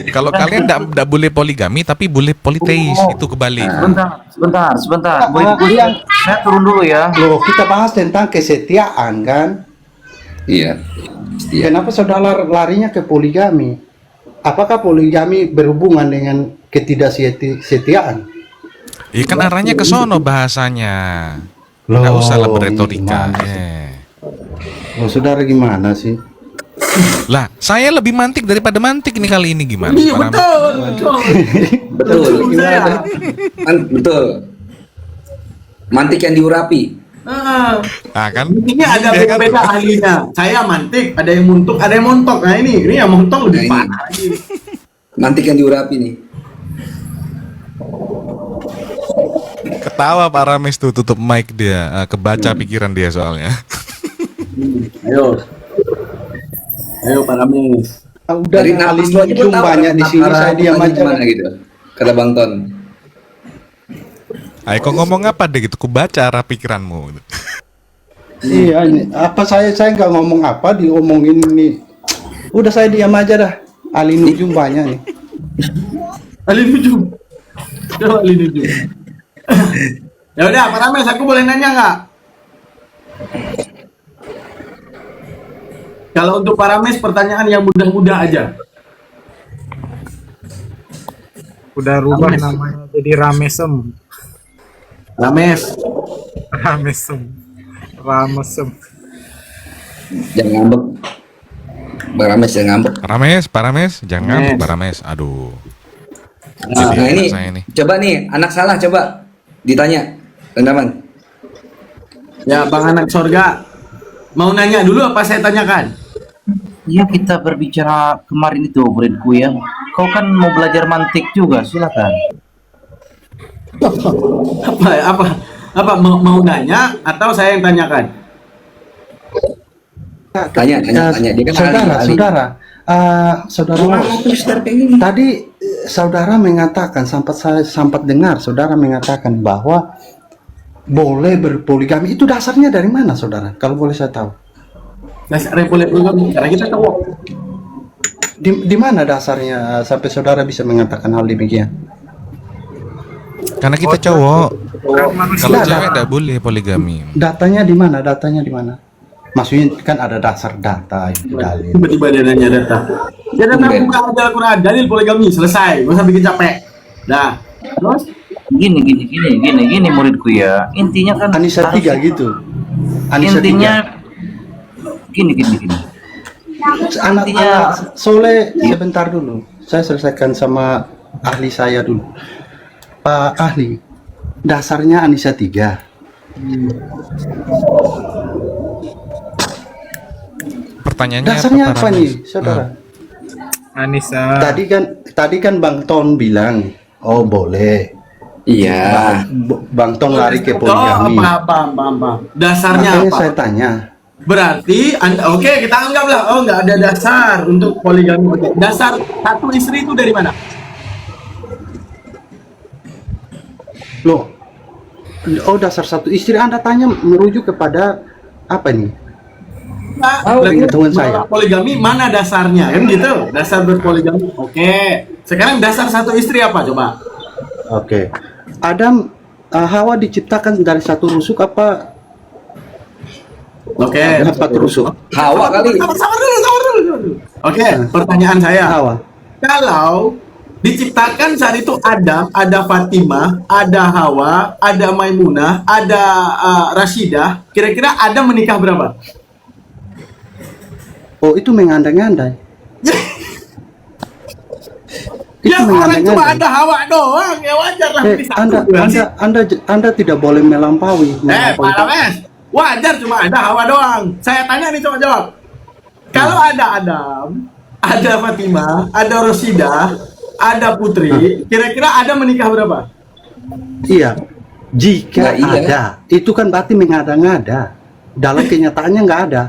Kalau kalian nggak boleh poligami tapi boleh politeis, itu kebalik. Sebentar. Muridku, yang- saya turun dulu ya. Loh, kita bahas tentang kesetiaan kan? iya. Iya. Kenapa saudara larinya ke poligami? Apakah poligami berhubungan dengan ketidaksetiaan? Iya kan arahnya ke sono bahasanya. Loh, Nggak usah lah berretorika. gimana? Oh, saudara gimana sih? Lah, saya lebih mantik daripada mantik nih kali ini gimana? Iya Pak Rames? betul. Betul. Saya. Betul. Mantik yang diurapi. Ah. Ah kan? Ini ada Iya kan? beda ahlinya. Saya mantik, ada yang muntuk, ada yang montok. Nah ini yang montok lebih Nah, ini. parah lagi. Mantik yang diurapi nih. Ketawa Pak Rames tuh tutup mic dia, kebaca pikiran dia soalnya. Ayo Pak Rames. Udah Dari kali napas lu aja zoom gua tahu banyak di sini, arah saya diam omongannya aja. gimana gitu. Kata Bang Ton. Ayo kok ngomong apa deh gitu, kubaca arah pikiranmu. Iya, ini apa saya nggak ngomong apa, diomongin ini. Udah saya diam aja dah. Ali nujum banyak nih. Ali nujum. Coba Ali nujum. Ya udah Pak Rames, aku boleh nanya nggak? Kalau untuk Pak Rames pertanyaan yang mudah-mudah aja. Udah rubah namanya jadi Ramesem. Rames. Ramesem. Jangan ngambek. Bang Rames jangan ngambek. Pak Rames, jangan ngambek Pak Rames. Aduh. Nah, Jadi ini saya nih. coba nih anak salah coba ditanya. Teman-teman. Ya Bang Anak Sorga. Mau nanya dulu apa saya tanyakan? Iya, kita berbicara kemarin itu muridku ya. Kau kan mau belajar mantik juga, silakan. Apa mau nanya atau saya yang tanyakan? Tanya. Dia kan ahli. Saudara, tadi saudara mengatakan, sempat dengar saudara mengatakan bahwa boleh berpoligami. Itu dasarnya dari mana, saudara? Kalau boleh saya tahu. Dasar poligami karena kita tahu. Di mana dasarnya sampai saudara bisa mengatakan hal demikian? Karena kita cowok. Kalau Tidak, cewek tidak boleh poligami. Datanya di mana? Maksudnya kan ada dasar data itu dalil. Tiba-tiba dia nanya data. Dia datang Oke. buka aja Al-Quran, dalil poligami, selesai. Gak usah bikin capek. Dah. Terus? Gini muridku ya. Intinya kan Anissa 3 harus- gitu. Anissa Intinya 3. gini. Anak-anak Soleh sebentar dulu. Saya selesaikan sama ahli saya dulu. Pak ahli, dasarnya Anissa 3. Pertanyaannya Dasarnya Pak apa Rames? nih, saudara? Anissa. Tadi kan Bang Ton bilang, oh boleh. Iya. Bang Ton lari ke Oh, poligami. apa. Dasarnya Makanya apa? saya tanya. Berarti oke, kita anggaplah nggak ada dasar untuk poligami. Oke. Dasar satu istri itu dari mana? Loh, oh dasar satu istri Anda tanya merujuk kepada apa nih? Berarti pengetahuan saya. menolak poligami mana dasarnya kan gitu? Dasar berpoligami. Oke. Sekarang dasar satu istri apa coba? Oke. Adam, Hawa diciptakan dari satu rusuk apa Oke. Empat rusuk. Hawa kali. Sabar dulu. Oke, pertanyaan saya. Hawa. Kalau diciptakan saat itu Adam, ada Fatimah, ada Hawa, ada Maimunah, ada Rashidah, kira-kira Adam menikah berapa? Oh, itu mengandai-andai. Itu Ya orang cuma mengandai-andai. ada Hawa doang, ya wajar lah pilih satu. Anda tidak boleh melampaui. Pak Rames, wajar cuma ada Hawa doang. Saya tanya nih, coba jawab. Kalau ada Adam, ada Fatimah, ada Rosidah, ada Putri, kira-kira Adam menikah berapa? Iya. Jika Nah, iya. ada, itu kan berarti mengada-ngada. Dalam kenyataannya nggak ada.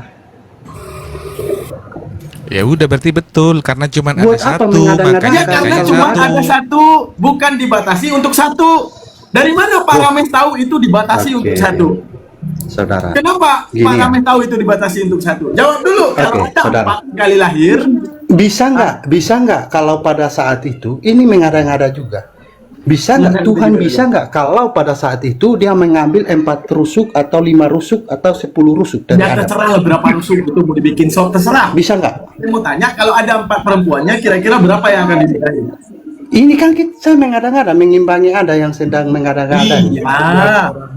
Ya udah berarti betul karena cuma ada Buat apa satu mengada-ngada? makanya Ya karena Kayak cuma satu. ada satu, bukan dibatasi untuk satu. Dari mana Pak Rames tahu itu dibatasi Oke. untuk satu? Saudara. Kenapa Gini Pak ya. Rames tahu itu dibatasi untuk satu? Jawab dulu. Kalau Oke, ada saudara. 4 kali lahir, Bisa nggak kalau pada saat itu ini mengada-ngada juga? Bisa nggak Tuhan bisa nggak kalau pada saat itu dia mengambil 4 rusuk atau 5 rusuk atau 10 rusuk dari ya Adam? terserah lah berapa rusuk itu mau dibikin sok, terserah. Bisa nggak? Saya mau tanya, kalau ada 4 perempuannya, kira-kira berapa yang akan dinikahi? Ini kan kita mengada-ngada, mengimbangi ada yang sedang mengada-ngada.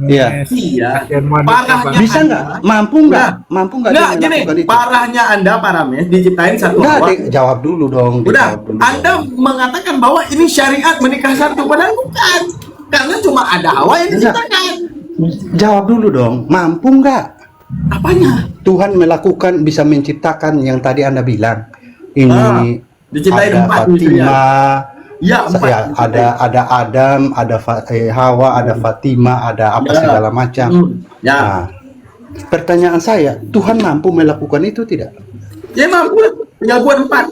Iya. Iya. Kasihan wanita, Parahnya Bang. Bisa nggak? Mampu nggak? Mampu nggak dia Nggak, gini, melakukan itu? parahnya Anda Pak Rames diciptain satu Nggak, Hawa. jawab dulu dong. Udah, dijawab dulu Anda dong. mengatakan bahwa ini syariat menikah satu, padahal bukan. Karena cuma ada Hawa yang diciptakan. Jawab dulu dong. Mampu nggak Apanya? Tuhan melakukan bisa menciptakan yang tadi Anda bilang? Ini Diciptain ada 4 Fatimah. Ya, 4. Ya, ada Adam, ada Hawa, ada Fatimah, ada apa Ya. segala macam. Ya. Nah, pertanyaan saya, Tuhan mampu melakukan itu tidak? Ya mampu, tinggal buat 4.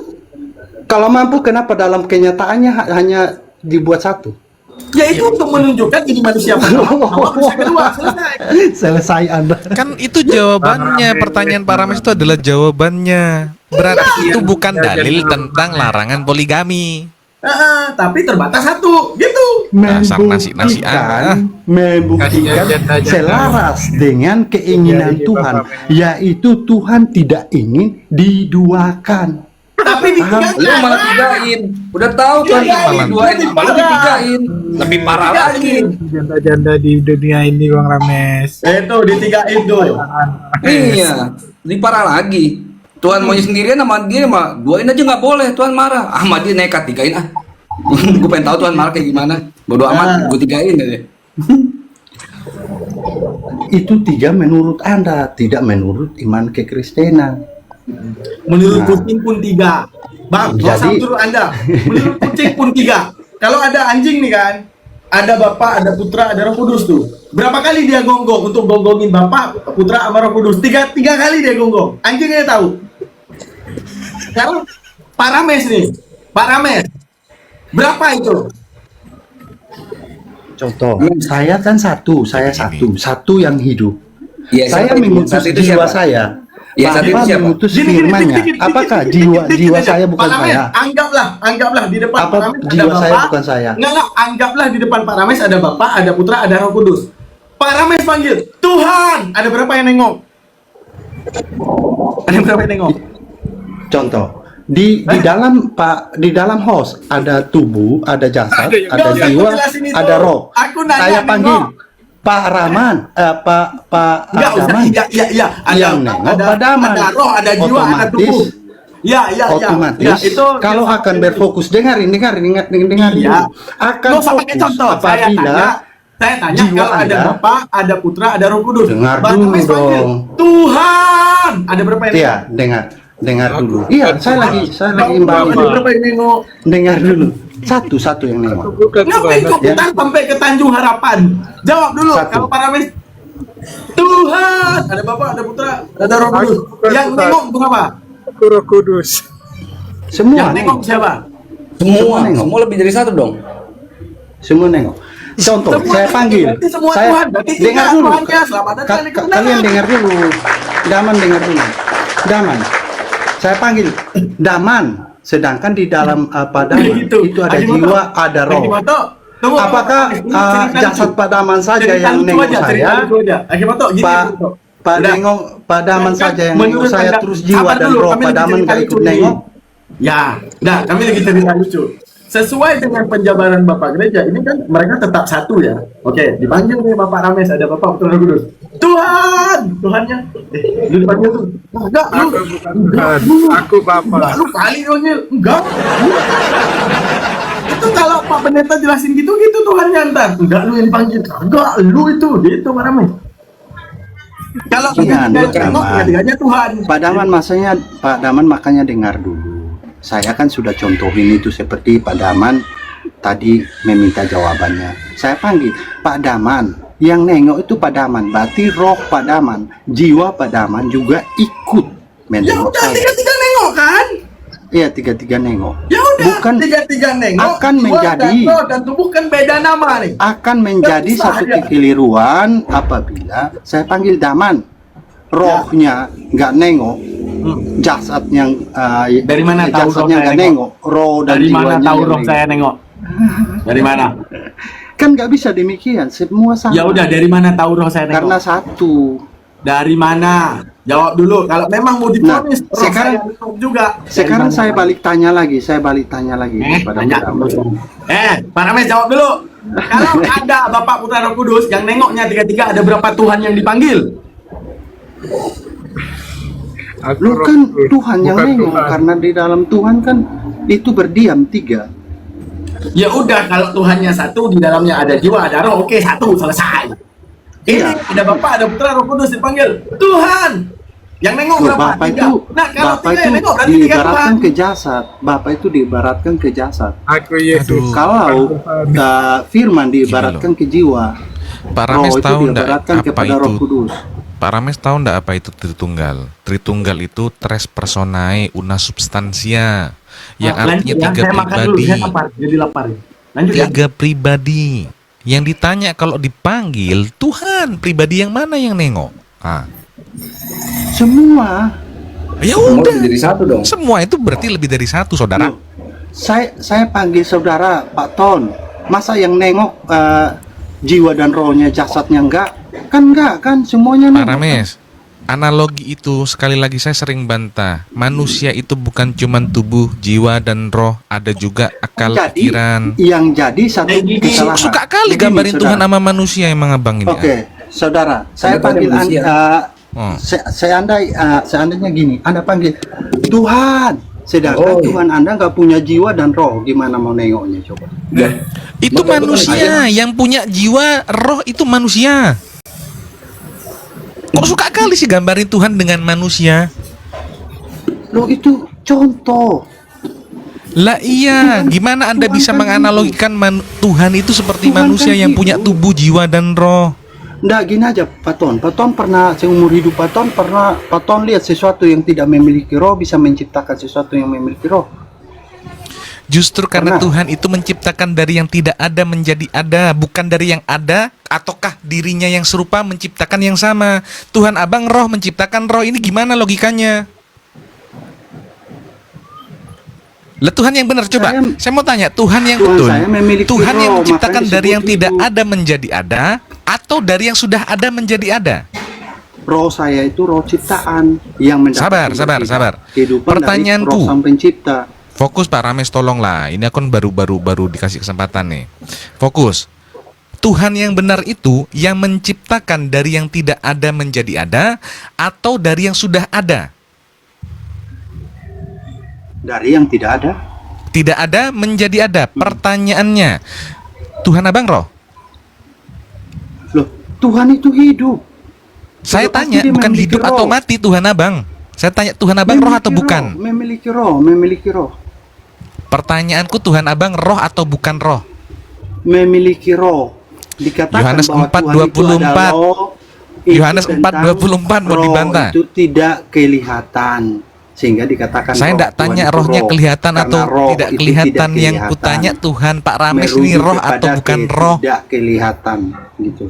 Kalau mampu, kenapa dalam kenyataannya hanya dibuat satu? Ya itu untuk menunjukkan ini manusia pertama, Hawa manusia kedua, selesai. Selesai Anda. kan itu jawabannya. Pertanyaan Pak Rames itu adalah jawabannya. Berarti itu bukan dalil tentang larangan poligami. Tapi terbatas satu, gitu. Dasar nasi-nasi Anda. Membuktikan Janda-janda. selaras dengan keinginan Iya, Tuhan, Bapak. yaitu Tuhan tidak ingin diduakan. Tapi Paham? Lu malah tigain. Udah tahu kan Iya, malah duain, malah ditigain. Lebih parah lagi. Janda-janda di dunia ini, Bang Rames. Itu ditigain tuh. Iya, lebih parah lagi. Tuhan maunya sendirian sama dia mah duain aja nggak boleh. Tuhan marah. Ah, sama dia nekat tigain ah. Gue pengen tahu Tuhan marah kayak gimana. Bodoh amat, gue tigain aja. Itu 3 menurut Anda, tidak menurut iman kekristenan. Menurut Nah. kucing pun 3. Bang, nggak usah Jadi- menurut Anda. Menurut kucing pun 3. Kalau ada anjing nih kan, ada Bapak, ada Putra, ada Roh Kudus tuh. Berapa kali dia gonggong untuk gonggongin Bapak, Putra, sama Roh Kudus? Tiga kali dia gonggong. Anjingnya tahu. Sekarang Pak Rames nih. Pak Rames. Berapa itu? Contoh, saya kan saya satu yang hidup. Iya, Saya siapa itu? mengutus Satu itu jiwa siapa? saya. Iya, satu itu Bapa siapa? mengutus Gini, firman-Nya. dikit, Apakah dikit, jiwa dikit, jiwa dikit saya aja. bukan Pak Rames, saya? Anggaplah di depan Apa Pak Rames ada jiwa saya Bapak. bukan saya? Enggak, anggaplah di depan Pak Rames ada Bapak, ada Putra, ada Roh Kudus. Pak Rames panggil, Tuhan, ada berapa yang nengok? Ada berapa yang nengok? Contoh, di dalam host ada tubuh, ada jasad, Ada, ada Nggak, jiwa, aku jelasin itu. ada roh. Aku nanya Saya nih, panggil Ngok. Pak Rahman, Pak Enggak usah, Adaman. iya. Yang nengok Pak Daman. ada roh, ada jiwa, ada Otomatis- tubuh. Ya. Otomatis, itu kalau akan berfokus, dengarin Iya. dulu. Akan Nggak usah pakai fokus contoh. apabila Saya tanya jiwa kalau ada Anda- Bapak, ada Putra, ada Roh Kudus. Dengar Pak dulu Rames panggil, dong. Tuhan, ada berapa yang Iya, dengar dulu. Iya, saya lagi imbangin. Ada berapa yang nengok? Dengar dulu. Satu yang nengok. Bukan Ngapain kau Ya. putar sampai ke Tanjung Harapan? Jawab dulu. Satu. Kalau Pak Rames, Tuhan, ada Bapak, ada Putra, ada Roh Kudus. Bukan, Yang bukan. nengok berapa? Roh Kudus. Semua Yang nengok siapa? Semua, nengok. semua lebih dari satu dong. Semua nengok. Contoh, Semua saya nengok, panggil. berarti semua Saya Tuhan, berarti tiga dengar dulu. Tuhannya. Selamat datang di kebenaran. Kalian dengar dulu. Daman dengar dulu. Daman. Saya panggil Daman. Sedangkan di dalam Pak Daman Gitu. itu ada Haji Moto. jiwa, ada roh. Haji Moto, tunggu, Apakah cerita jasad lucu. Pak Daman saja Cerita yang lucu nengok aja, cerita saya? lucu aja. Haji Moto, gini, Pak Haji Moto. Pak Udah. nengok, Pak Daman Kan saja yang nengok menurut saya Anda- terus jiwa sabar dan dulu, roh. kami Pak lagi Daman cerita nggak ikut lucu nih. nengok. Ya, nah kami lagi cerita lucu. Sesuai dengan penjabaran Bapak Gereja, ini kan mereka tetap satu ya. Oke, dipanggil nih Bapak Rames, ada Bapak Putra Roh Kudus. Tuhan, Tuhannya, lu dipanggil tuh. Enggak, lu, Aku bukan enggak, Tuhan, lu, aku Bapa. enggak, lu kali nyonyil, enggak. Itu kalau Pak Pendeta jelasin gitu Tuhannya ntar. Enggak, lu yang dipanggil, enggak, lu itu, gitu Pak Rames. Kalau Jangan, tiga-tiganya Pak tengok, Daman. tiga-tiganya Tuhan. Pak Daman maksudnya, Pak Daman makanya dengar dulu. Saya kan sudah contohin itu seperti Pak Daman tadi meminta jawabannya. Saya panggil Pak Daman, yang nengok itu Pak Daman, berarti roh Pak Daman, jiwa Pak Daman juga ikut Ya menengok udah, saya. tiga-tiga nengok kan? Iya, tiga-tiga nengok. Ya udah, Bukan tiga-tiga nengok. akan jiwa menjadi- dan roh dan tubuh kan beda nama nih. akan menjadi Nggak bisa satu aja. kekeliruan apabila saya panggil Daman, rohnya nggak nengok, jasadnya Dari mana tahu roh jasadnya saya nggak nengok? nengok, roh dan Dari mana jiwanya tahu yang roh nengok. saya nengok? Dari mana? Kan nggak bisa demikian, semua sama. Ya udah, dari mana tahu roh saya Karena nengok? satu. Dari mana? Jawab dulu. Kalau memang mau diponis, roh sekarang- saya nengok juga. Sekarang Dari saya mana? balik tanya lagi, kepada Tanya. Pak Daman. Pak Rames jawab dulu. Kalau ada Bapak Putra Roh Kudus yang nengoknya tiga-tiga, ada berapa Tuhan yang dipanggil? Aku Lu Roh kan Kudus, Tuhan yang bukan nengok, Tuhan. karena di dalam Tuhan kan itu berdiam tiga. Ya udah, kalau Tuhannya satu, di dalamnya ada jiwa, ada roh, oke, satu, selesai. Ini Iya. ada Bapak, ada Putra, Roh Kudus dipanggil Tuhan. Yang nengok Loh, berapa? Bapak Tiga. itu, Nah, kalau Bapak tiga itu yang nengok berarti tiga Tuhan. diibaratkan ke jasad. Bapak itu diibaratkan ke jasad. Aku Yesus. Aduh. Kalau firman diibaratkan ke jiwa, Pak roh Rames itu tahu ndak diibaratkan apa kepada Roh itu? Kudus. Pak Rames tahu ndak apa itu Tritunggal? Tritunggal itu tres personae una substantia, yang Lanjut artinya ya, tiga saya makan dulu, pribadi. saya lapar, jadi lapar. Lanjut ya. Tiga pribadi. Yang ditanya kalau dipanggil Tuhan, pribadi yang mana yang nengok? Ah, Semua. ya Semua udah. jadi satu dong. Semua itu berarti lebih dari satu, saudara. Loh, saya panggil saudara Pak Ton. Masa yang nengok jiwa dan rohnya, jasadnya enggak? Kan enggak kan, semuanya Pak nengok. Rames, analogi itu sekali lagi saya sering bantah. Manusia itu bukan cuman tubuh, jiwa dan roh, ada juga akal Jadi, pikiran. yang jadi satu Kayak gini. kesalahan. Suka kali Begini, gambarin saudara. Tuhan sama manusia emang abang ini. Oke, saudara, saya Anda panggil manusia. Oh. seandainya gini, Anda panggil Tuhan, sedangkan Oh, iya. Tuhan Anda nggak punya jiwa dan roh, gimana mau nengoknya coba? Itu Betul, manusia yang punya jiwa, roh itu manusia. Kok suka kali sih gambarin Tuhan dengan manusia? Loh itu contoh. Lah iya, Tuhan- gimana Anda Tuhan bisa kan menganalogikan Tuhan itu seperti Tuhan manusia kan yang punya hidup. tubuh, jiwa dan roh? Nggak gini aja Pak Ton pernah seumur hidup Pak Ton lihat sesuatu yang tidak memiliki roh bisa menciptakan sesuatu yang memiliki roh. Justru karena Pernah. Tuhan itu menciptakan dari yang tidak ada menjadi ada, bukan dari yang ada, ataukah dirinya yang serupa menciptakan yang sama. Tuhan abang roh menciptakan roh, ini gimana logikanya? Lah Tuhan yang benar, coba saya mau tanya, Tuhan yang Tuhan betul, saya memiliki Tuhan yang roh, menciptakan makanya dari yang disebut tidak hidup. ada menjadi ada, atau dari yang sudah ada menjadi ada? Roh saya itu roh ciptaan yang mendapatkan Sabar. kehidupan Pertanyaanku. dari roh sang pencipta. Fokus Pak Rames, tolonglah. Ini akun baru dikasih kesempatan nih. Fokus. Tuhan yang benar itu yang menciptakan dari yang tidak ada menjadi ada, atau dari yang sudah ada? Dari yang tidak ada. Tidak ada menjadi ada. Pertanyaannya, Tuhan abang roh? Loh, Tuhan itu hidup. Saya Sudah pasti tanya, dia bukan memiliki hidup atau roh. mati Tuhan abang. Saya tanya, Tuhan abang roh atau bukan? Memiliki roh. Pertanyaanku, Tuhan abang roh atau bukan roh? Memiliki roh. Dikatakan Yohanes bahwa 4:24. Tuhan itu adalah roh. Itu Yohanes tentang 4:24 mau roh dibantah. Itu tidak kelihatan. Sehingga dikatakan Saya roh tidak Tuhan tanya itu rohnya roh. kelihatan Karena atau roh tidak itu kelihatan. Yang kelihatan. kutanya Tuhan Pak Rames Merujuk ini roh kepada atau bukan roh? Tidak kelihatan gitu.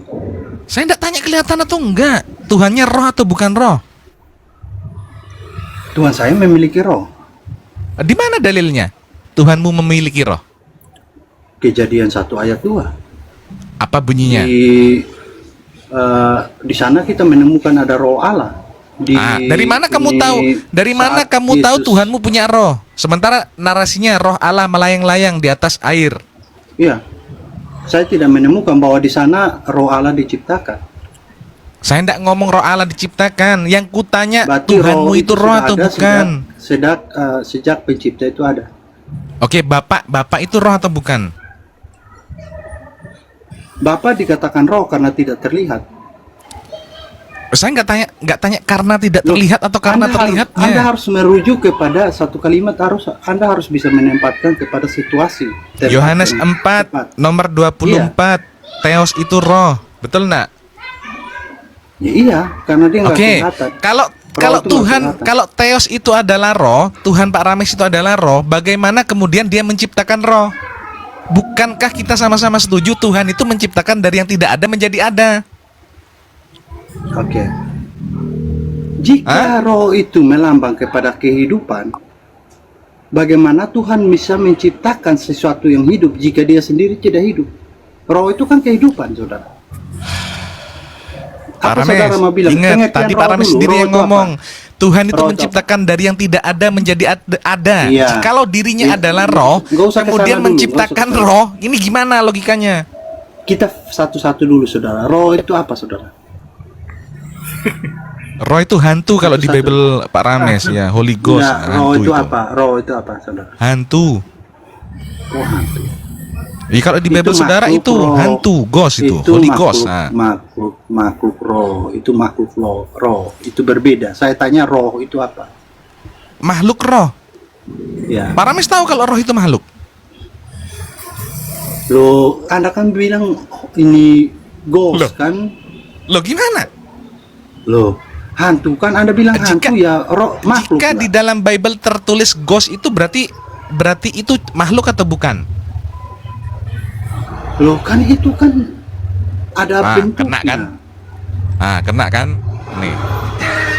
Saya tidak tanya kelihatan atau enggak. Tuhannya roh atau bukan roh? Tuhan saya memiliki roh. Di mana dalilnya? Tuhanmu memiliki roh. Kejadian 1 ayat 2. Apa bunyinya? Di di sana kita menemukan ada roh Allah. Dari mana kamu tahu? Dari mana saat kamu tahu Yesus- Tuhanmu punya roh? Sementara narasinya roh Allah melayang-layang di atas air. Iya. Saya tidak menemukan bahwa di sana roh Allah diciptakan. Saya tidak ngomong roh Allah diciptakan. Yang kutanya Berarti Tuhanmu itu roh sudah atau ada bukan? Sejak pencipta itu ada. Oke, Bapak itu roh atau bukan? Bapa dikatakan roh karena tidak terlihat. Saya nggak tanya karena tidak Loh, terlihat atau karena Anda terlihatnya. Anda harus merujuk kepada satu kalimat, Anda harus bisa menempatkan kepada situasi. tempat Yohanes yang 4 tepat. nomor 24. Theos itu roh. Betul nggak? Ya, iya, karena dia nggak Oke. kelihatan. Kalau Roh itu nggak Tuhan, kelihatan. kalau Theos itu adalah roh, Tuhan Pak Rames itu adalah roh, bagaimana kemudian dia menciptakan roh? Bukankah kita sama-sama setuju Tuhan itu menciptakan dari yang tidak ada menjadi ada? Oke. Jika roh itu melambang kepada kehidupan, bagaimana Tuhan bisa menciptakan sesuatu yang hidup jika dia sendiri tidak hidup? Roh itu kan kehidupan, saudara. Pak Apa Rames, saudara mau bilang? ingat Pengertian tadi roh Pak Rames dulu. sendiri Roh yang itu apa? ngomong Tuhan itu Roh itu menciptakan dari yang tidak ada menjadi ada. Iya. Kalau dirinya Iya. adalah roh, Nggak usah kesana kemudian dulu, menciptakan nggak usah roh, ini gimana logikanya? Kita satu-satu dulu, saudara. Roh itu apa, saudara? Roh itu hantu kalau di Satu-satu. Bible Pak Rames ya, Holy Ghost. Nggak, roh hantu itu apa? Roh itu apa, saudara? Hantu. Oh, hantu. Kalau di Itu Bible saudara makhluk itu roh. hantu, ghost itu, Holy Ghost. Makhluk roh. Itu makhluk roh. Itu berbeda. Saya tanya roh itu apa? Makhluk roh. Ya. Pak Rames tahu kalau roh itu makhluk. Loh, Anda kan bilang ini ghost Loh. kan? Loh gimana? Loh, hantu kan Anda bilang hantu ya roh makhluk. Jika lah. di dalam Bible tertulis ghost itu berarti itu makhluk atau bukan? Loh, kan itu kan ada bentuknya. kena kan? Kena kan? Nih.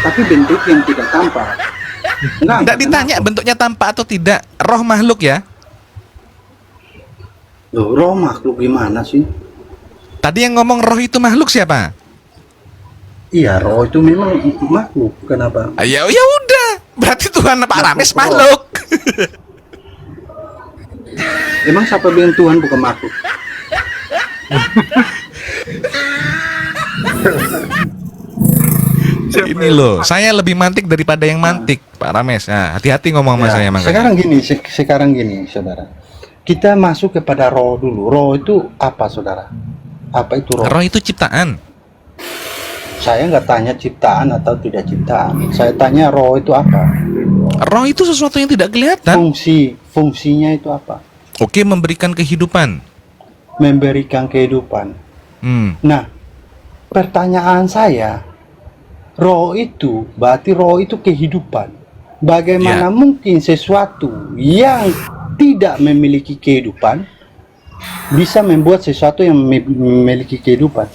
Tapi bentuk yang tidak tampak. Enggak ditanya kenapa? bentuknya tampak atau tidak. Roh makhluk ya. Loh, roh makhluk gimana sih? Tadi yang ngomong roh itu makhluk siapa? Iya, roh itu memang makhluk. Kenapa? Ya udah. Berarti Tuhan Pak Rames Roh. makhluk. Emang siapa bilang Tuhan bukan makhluk? Ini loh, saya lebih mantik daripada yang mantik, Pak Rames. Nah, hati-hati ngomong sama Ya, saya makanya. sekarang gini, saudara. Kita masuk kepada roh dulu. Roh itu apa, saudara? Apa itu roh? Roh itu ciptaan. Saya nggak tanya ciptaan atau tidak ciptaan. Saya tanya roh itu apa? Roh itu sesuatu yang tidak kelihatan. Fungsinya itu apa? Oke, memberikan kehidupan. Memberikan kehidupan. Nah, pertanyaan saya, roh itu berarti roh itu kehidupan. Bagaimana Ya. mungkin sesuatu yang tidak memiliki kehidupan bisa membuat sesuatu yang memiliki kehidupan?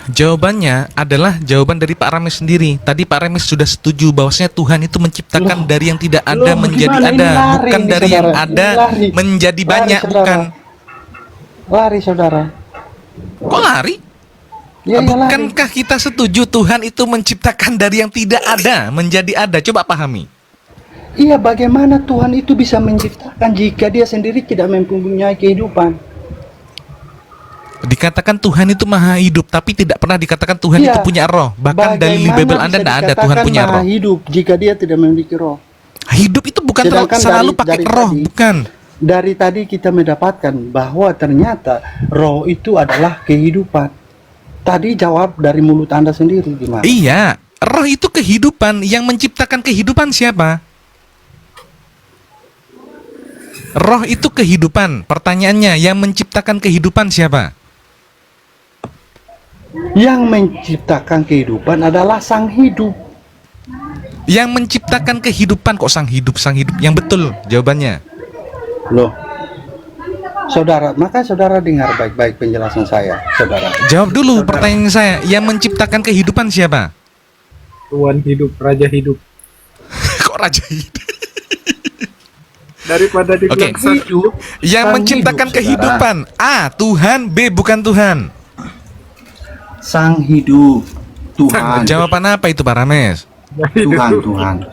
Jawabannya adalah jawaban dari Pak Rames sendiri. Tadi Pak Rames sudah setuju bahwasanya Tuhan itu menciptakan Loh, dari yang tidak ada loh, menjadi gimana? Ini ada, lari bukan ini, dari yang saudara. ada Ini lari. menjadi Lari, banyak, saudara. bukan. Lari, saudara. Kok lari? Ya, lari. Bukankah kita setuju Tuhan itu menciptakan dari yang tidak ada menjadi ada? Coba pahami. Iya, bagaimana Tuhan itu bisa menciptakan jika dia sendiri tidak mempunyai kehidupan? Dikatakan Tuhan itu maha hidup, tapi tidak pernah dikatakan Tuhan Iya. itu punya roh. Bahkan dari Bagaimana Bible bisa Anda tidak ada dikatakan Tuhan punya maha roh. hidup jika dia tidak memiliki roh? Hidup itu bukan Sedangkan selalu dari- pakai dari roh, tadi- bukan. Dari tadi kita mendapatkan bahwa ternyata roh itu adalah kehidupan. Tadi jawab dari mulut Anda sendiri gimana? Iya, roh itu kehidupan. Yang menciptakan kehidupan siapa? Roh itu kehidupan. Pertanyaannya, yang menciptakan kehidupan siapa? Yang menciptakan kehidupan adalah sang hidup. Yang menciptakan kehidupan kok sang hidup, yang betul jawabannya. Loh, saudara, maka saudara dengar baik-baik penjelasan saya, saudara. Jawab dulu pertanyaan saya. Yang menciptakan kehidupan siapa? Tuhan hidup, Raja hidup. Kok raja hidup? Daripada dibilang Oke. satu, Yang Sang menciptakan hidup, saudara. kehidupan A. Tuhan, B. Bukan Tuhan. Sang hidup, Tuhan, Jawaban apa itu Pak Rames? Tuhan.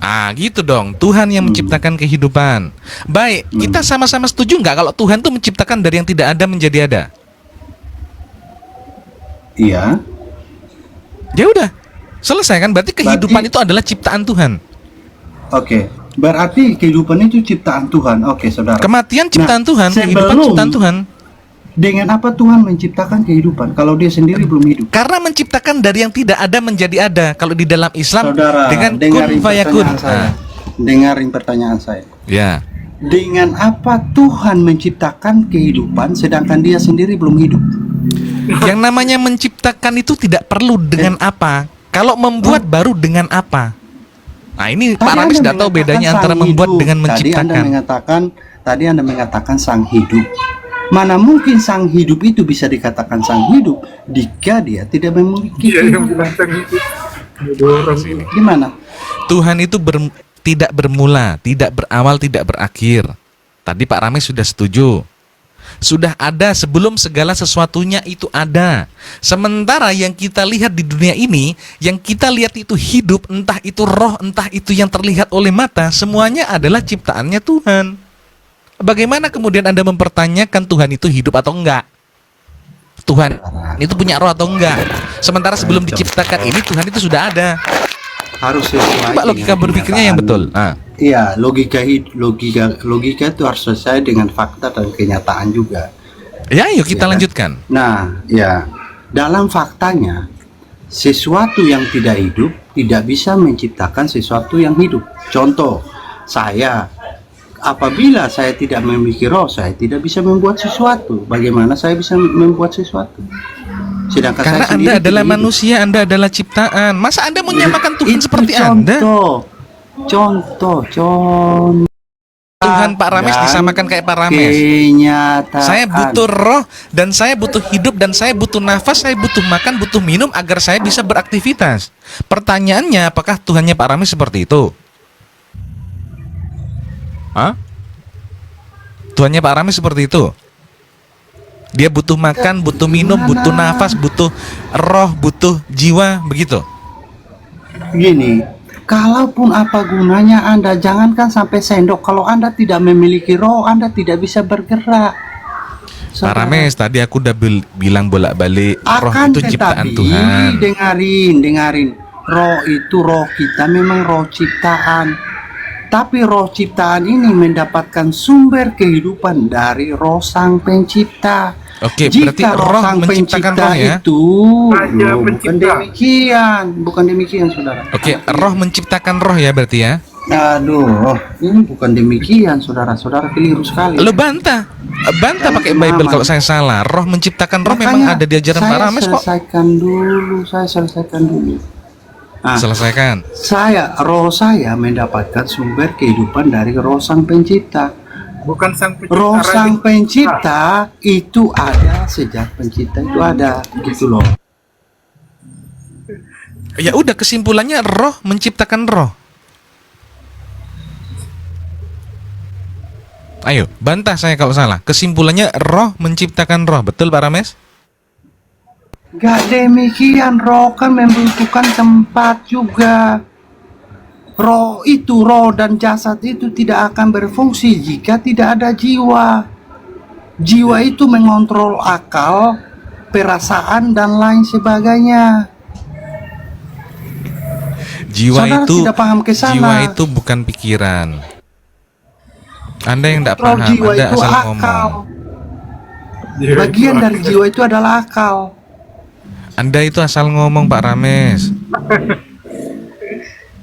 Ah, gitu dong. Tuhan yang menciptakan kehidupan. Baik, kita sama-sama setuju nggak kalau Tuhan tuh menciptakan dari yang tidak ada menjadi ada? Iya. Ya udah, selesai kan? Berarti kehidupan itu adalah ciptaan Tuhan. Oke. Berarti kehidupan itu ciptaan Tuhan. Oke, saudara. Kematian ciptaan Tuhan, kehidupan sebelum- ciptaan Tuhan. Dengan apa Tuhan menciptakan kehidupan kalau dia sendiri belum hidup? Karena menciptakan dari yang tidak ada menjadi ada. Kalau di dalam Islam Saudara, dengan kun dengarin fayakun. pertanyaan saya. Dengarin pertanyaan saya. Ya. Dengan apa Tuhan menciptakan kehidupan sedangkan dia sendiri belum hidup? Yang namanya menciptakan itu tidak perlu dengan apa. Kalau membuat baru dengan apa. Nah, ini Pak Rames tidak tahu bedanya antara membuat dengan menciptakan. Tadi Anda mengatakan sang hidup. Mana mungkin sang hidup itu bisa dikatakan sang hidup jika dia tidak memiliki Dia yang kehidupan? bilang sang itu. Dorong. Gimana? Tuhan itu tidak bermula, tidak berawal, tidak berakhir. Tadi Pak Rames sudah setuju. Sudah ada sebelum segala sesuatunya itu ada. Sementara yang kita lihat di dunia ini, yang kita lihat itu hidup, entah itu roh, entah itu yang terlihat oleh mata, semuanya adalah ciptaannya Tuhan. Bagaimana kemudian Anda mempertanyakan Tuhan itu hidup atau enggak? Tuhan itu punya roh atau enggak? Sementara sebelum diciptakan ini Tuhan itu sudah ada. Harus sesuai Coba logika dengan berpikirnya yang betul. kenyataan. Ah. Iya, logika itu harus sesuai dengan fakta dan kenyataan juga. Ya, yuk kita Ya kan? lanjutkan. Nah, ya, dalam faktanya sesuatu yang tidak hidup tidak bisa menciptakan sesuatu yang hidup. Contoh, apabila saya tidak memiliki roh, saya tidak bisa membuat sesuatu. Bagaimana saya bisa membuat sesuatu? Sedangkan Karena saya Anda sendiri adalah tidak hidup. manusia, Anda adalah ciptaan. Masa Anda menyamakan Tuhan Itu seperti Anda? Contoh. Tuhan Pak Rames Dan disamakan kayak Pak Rames. Kenyataan. Saya butuh roh dan saya butuh hidup dan saya butuh nafas, saya butuh makan, butuh minum agar saya bisa beraktivitas. Pertanyaannya, apakah Tuhannya Pak Rames seperti itu? Hah? Tuhannya Pak Rames seperti itu? Dia butuh makan, butuh minum, butuh nafas, butuh roh, butuh jiwa, begitu. Gini, kalaupun apa gunanya Anda, jangankan sampai sendok. Kalau Anda tidak memiliki roh, Anda tidak bisa bergerak. Pak Rames, tadi aku udah bilang bolak-balik, roh Akan itu ciptaan tetapi, Tuhan. dengarin. Roh itu roh kita, memang roh ciptaan. Tapi roh ciptaan ini mendapatkan sumber kehidupan dari roh sang pencipta. Oke, Jika berarti roh sang menciptakan pencipta roh ya? itu Raja bukan pencipta. bukan demikian, saudara. Oke, roh menciptakan roh ya berarti ya? Aduh, ini bukan demikian, saudara keliru sekali. Lo bantah pakai Bible kalau saya salah. Roh menciptakan roh memang Makanya ada di ajaran Pak Rames kok. saya selesaikan dulu. Nah, Selesaikan. roh saya mendapatkan sumber kehidupan dari roh sang pencipta. Bukan sang pencipta. Roh Raja sang pencipta itu ada sejak pencipta itu ada, gitu loh. Ya udah, kesimpulannya roh menciptakan roh. Ayo, bantah saya kalau salah. Kesimpulannya roh menciptakan roh. Betul Pak Rames? Gak demikian, roh kan membutuhkan tempat juga. Roh dan jasad itu tidak akan berfungsi jika tidak ada jiwa. Jiwa itu mengontrol akal, perasaan, dan lain sebagainya. Saudara tidak paham ke sana. Jiwa itu bukan pikiran. Anda yang tidak Roh paham, jiwa Anda itu asal akal. ngomong. Bagian dari jiwa itu adalah akal. Anda itu asal ngomong Pak Rames.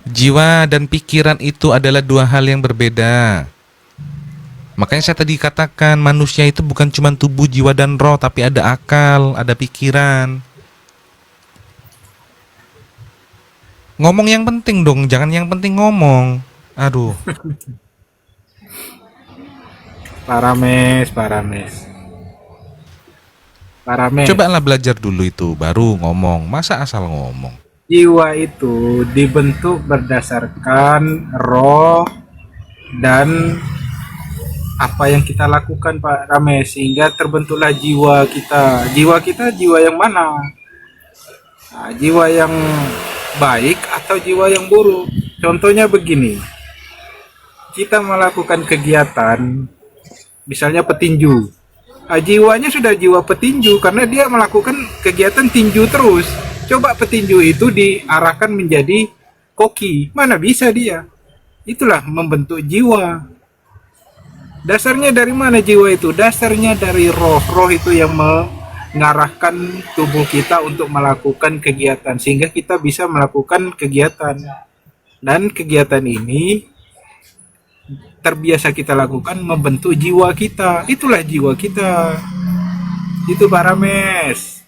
Jiwa dan pikiran itu adalah dua hal yang berbeda. Makanya saya tadi katakan manusia itu bukan cuma tubuh, jiwa, dan roh, tapi ada akal, ada pikiran. Ngomong yang penting dong, jangan yang penting ngomong. Aduh. Pak Rames. Cobalah belajar dulu itu, baru ngomong. Masa asal ngomong? Jiwa itu dibentuk berdasarkan roh dan apa yang kita lakukan Pak Rames, sehingga terbentuklah jiwa kita. Jiwa kita jiwa yang mana? Nah, jiwa yang baik atau jiwa yang buruk. Contohnya begini, kita melakukan kegiatan, misalnya petinju. Nah, jiwanya sudah jiwa petinju karena dia melakukan kegiatan tinju terus. Coba petinju itu diarahkan menjadi koki, mana bisa dia? Itulah membentuk jiwa. Dasarnya dari mana jiwa itu? Dasarnya dari roh. Roh itu yang mengarahkan tubuh kita untuk melakukan kegiatan sehingga kita bisa melakukan kegiatan. Dan kegiatan ini terbiasa kita lakukan membentuk jiwa kita. Itulah jiwa kita. Itu Pak Rames.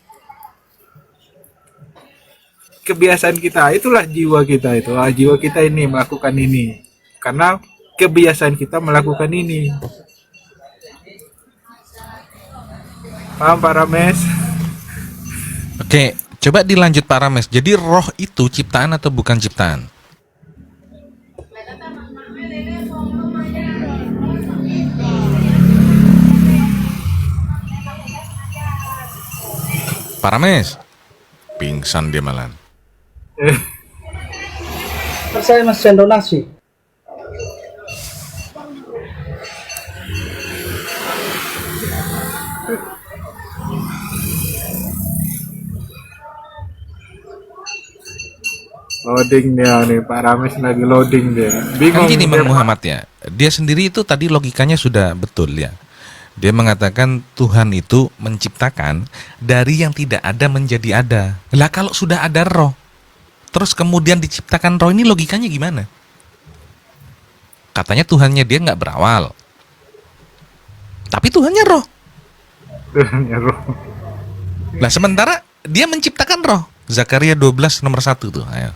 Kebiasaan kita, itulah jiwa kita itu. Jiwa kita ini melakukan ini. Karena kebiasaan kita melakukan ini. Paham Pak Rames? Oke, coba dilanjut Pak Rames. Jadi roh itu ciptaan atau bukan ciptaan? Pak Rames, pingsan dia malam. Saya masih sendok nasi. Loading dia nih, Pak Rames lagi loading dia. Bingung. Kan gini dia, Bang Muhammad ya, dia sendiri itu tadi logikanya sudah betul ya. Dia mengatakan Tuhan itu menciptakan dari yang tidak ada menjadi ada. Lah kalau sudah ada roh, terus kemudian diciptakan roh, ini logikanya gimana? Katanya Tuhannya dia nggak berawal, tapi Tuhannya roh. Tuhannya roh. Nah sementara dia menciptakan roh. Zakaria 12 nomor 1 tuh. Ayo.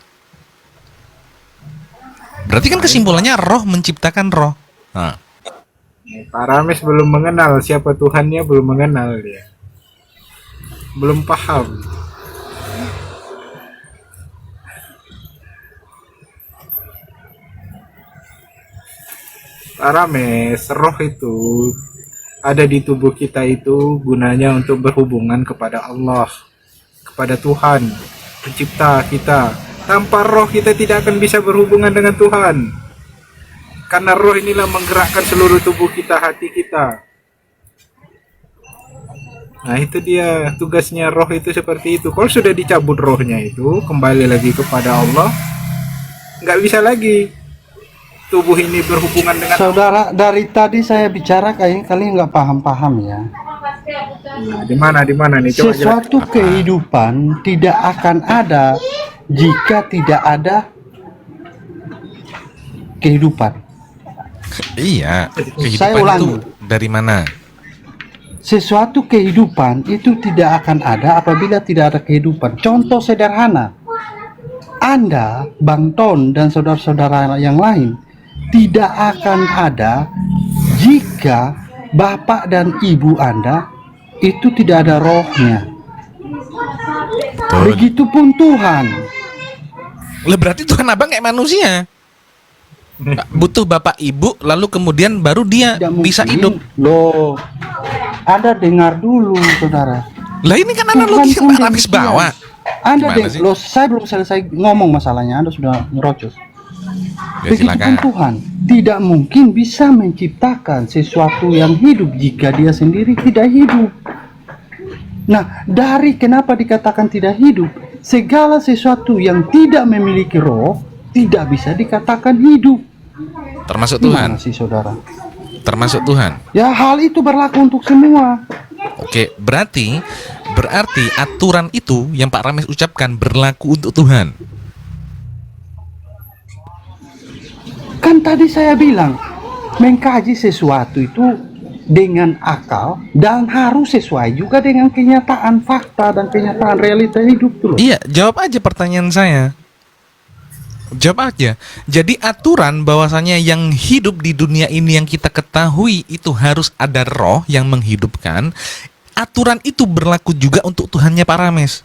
Berarti kan kesimpulannya roh menciptakan roh. Nah. Pak Rames belum mengenal siapa Tuhannya, belum mengenal dia. Belum paham. Pak Rames, roh itu ada di tubuh kita itu gunanya untuk berhubungan kepada Allah, kepada Tuhan, pencipta kita. Tanpa roh kita tidak akan bisa berhubungan dengan Tuhan. Karena roh inilah menggerakkan seluruh tubuh kita, hati kita. Nah itu dia, tugasnya roh itu seperti itu. Kalau sudah dicabut rohnya itu, kembali lagi kepada Allah, nggak bisa lagi tubuh ini berhubungan dengan Saudara, dari tadi saya bicara kayaknya kalian nggak paham-paham ya. Nah, di mana nih? Coba Sesuatu kehidupan tidak akan ada jika tidak ada kehidupan. Iya, Saya kehidupan ulangi. itu dari mana? Sesuatu kehidupan itu tidak akan ada apabila tidak ada kehidupan. Contoh sederhana, Anda, Bang Ton, dan saudara-saudara yang lain tidak akan ada jika Bapak dan Ibu Anda itu tidak ada rohnya. Betul. Begitupun Tuhan. Lah berarti Tuhan abang kayak manusia. Butuh bapak ibu, lalu kemudian baru dia Tidak bisa mungkin. hidup. Loh, Anda dengar dulu, saudara. Lah ini kan analogi yang Tuhan Pak pun Rames demikian. bawa. Anda Gimana sih? loh, saya belum selesai ngomong masalahnya, Anda sudah ngerocos. Ya, Begitupun silakan. Tuhan tidak mungkin bisa menciptakan sesuatu yang hidup jika dia sendiri tidak hidup. Nah, dari kenapa dikatakan tidak hidup? Segala sesuatu yang tidak memiliki roh tidak bisa dikatakan hidup. Termasuk Tuhan. Gimana sih, saudara? Termasuk Tuhan. Ya, hal itu berlaku untuk semua. Oke, berarti aturan itu yang Pak Rames ucapkan berlaku untuk Tuhan. Kan tadi saya bilang, mengkaji sesuatu itu dengan akal dan harus sesuai juga dengan kenyataan fakta dan kenyataan realita hidup tuh. Iya, jawab aja pertanyaan saya. Jawab aja. Jadi aturan bahwasanya yang hidup di dunia ini yang kita ketahui itu harus ada roh yang menghidupkan. Aturan itu berlaku juga untuk Tuhannya Pak Rames.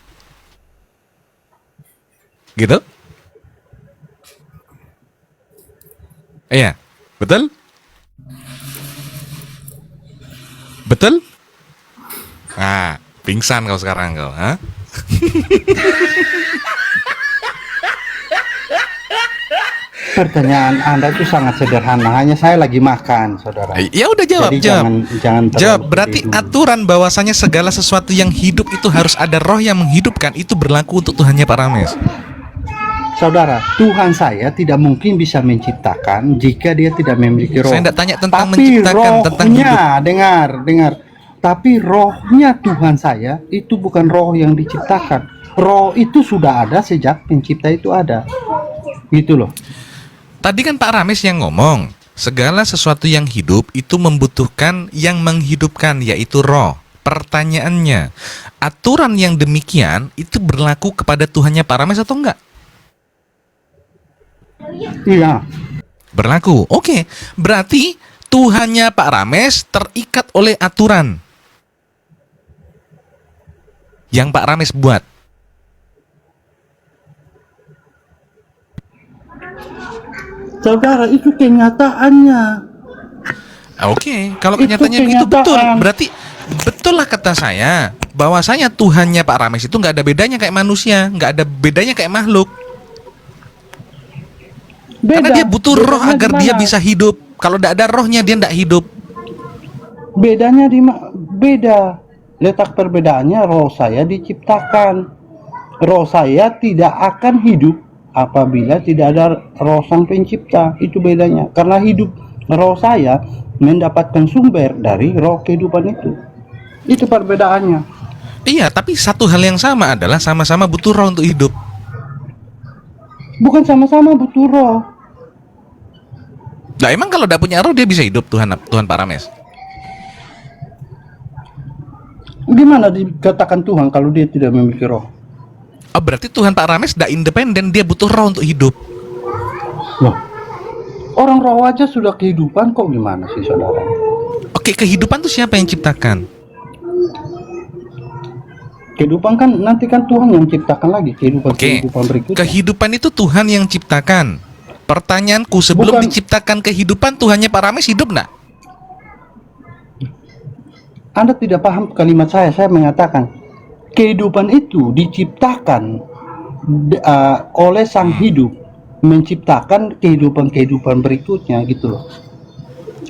Gitu? Iya, betul? Betul? Ah, pingsan kau sekarang kau, ha? Pertanyaan Anda itu sangat sederhana. Hanya saya lagi makan, saudara. Ya udah jawab, Jadi jawab. jangan terlalu Jawab. Berarti sedih dulu. aturan bahwasanya segala sesuatu yang hidup itu harus ada roh yang menghidupkan, itu berlaku untuk Tuhannya Pak Rames. Saudara, Tuhan saya tidak mungkin bisa menciptakan jika dia tidak memiliki roh. Saya tidak tanya tentang Tapi menciptakan, tentang hidup. dengar. Tapi rohnya Tuhan saya itu bukan roh yang diciptakan. Roh itu sudah ada sejak pencipta itu ada. Gitu loh. Tadi kan Pak Rames yang ngomong, segala sesuatu yang hidup itu membutuhkan yang menghidupkan, yaitu roh. Pertanyaannya, aturan yang demikian itu berlaku kepada Tuhannya Pak Rames atau enggak? Iya. Berlaku. Oke, berarti Tuhannya Pak Rames terikat oleh aturan yang Pak Rames buat. Saudara, itu kenyataannya. Oke, kalau Itu kenyataannya begitu betul, kenyataan. berarti betul lah kata saya bahwasanya Tuhannya Pak Rames itu nggak ada bedanya kayak manusia, nggak ada bedanya kayak makhluk. Karena dia butuh roh Bedanya agar di dia mana? bisa hidup. Kalau tidak ada rohnya dia tidak hidup. Bedanya beda. Letak perbedaannya, roh saya diciptakan. Roh saya tidak akan hidup apabila tidak ada roh sang pencipta. Itu bedanya. Karena hidup roh saya mendapatkan sumber dari roh kehidupan itu. Itu perbedaannya. Iya, tapi satu hal yang sama adalah sama-sama butuh roh untuk hidup. Bukan sama-sama butuh roh. Nah, emang kalau tidak punya roh dia bisa hidup, Tuhan Pak Rames? Gimana dikatakan Tuhan kalau dia tidak memiliki roh? Oh, berarti Tuhan Pak Rames tidak independen, dia butuh roh untuk hidup. Loh, orang roh aja sudah kehidupan, kok gimana sih, saudara? Oke, kehidupan itu siapa yang ciptakan? Kehidupan kan nanti kan Tuhan yang ciptakan lagi kehidupan Oke, berikutnya. kehidupan itu Tuhan yang ciptakan. Pertanyaanku, sebelum Bukan. diciptakan kehidupan, Tuhannya Pak Rames hidup nggak? Anda tidak paham kalimat saya. Saya mengatakan kehidupan itu diciptakan oleh sang hidup, menciptakan kehidupan berikutnya, gitu loh.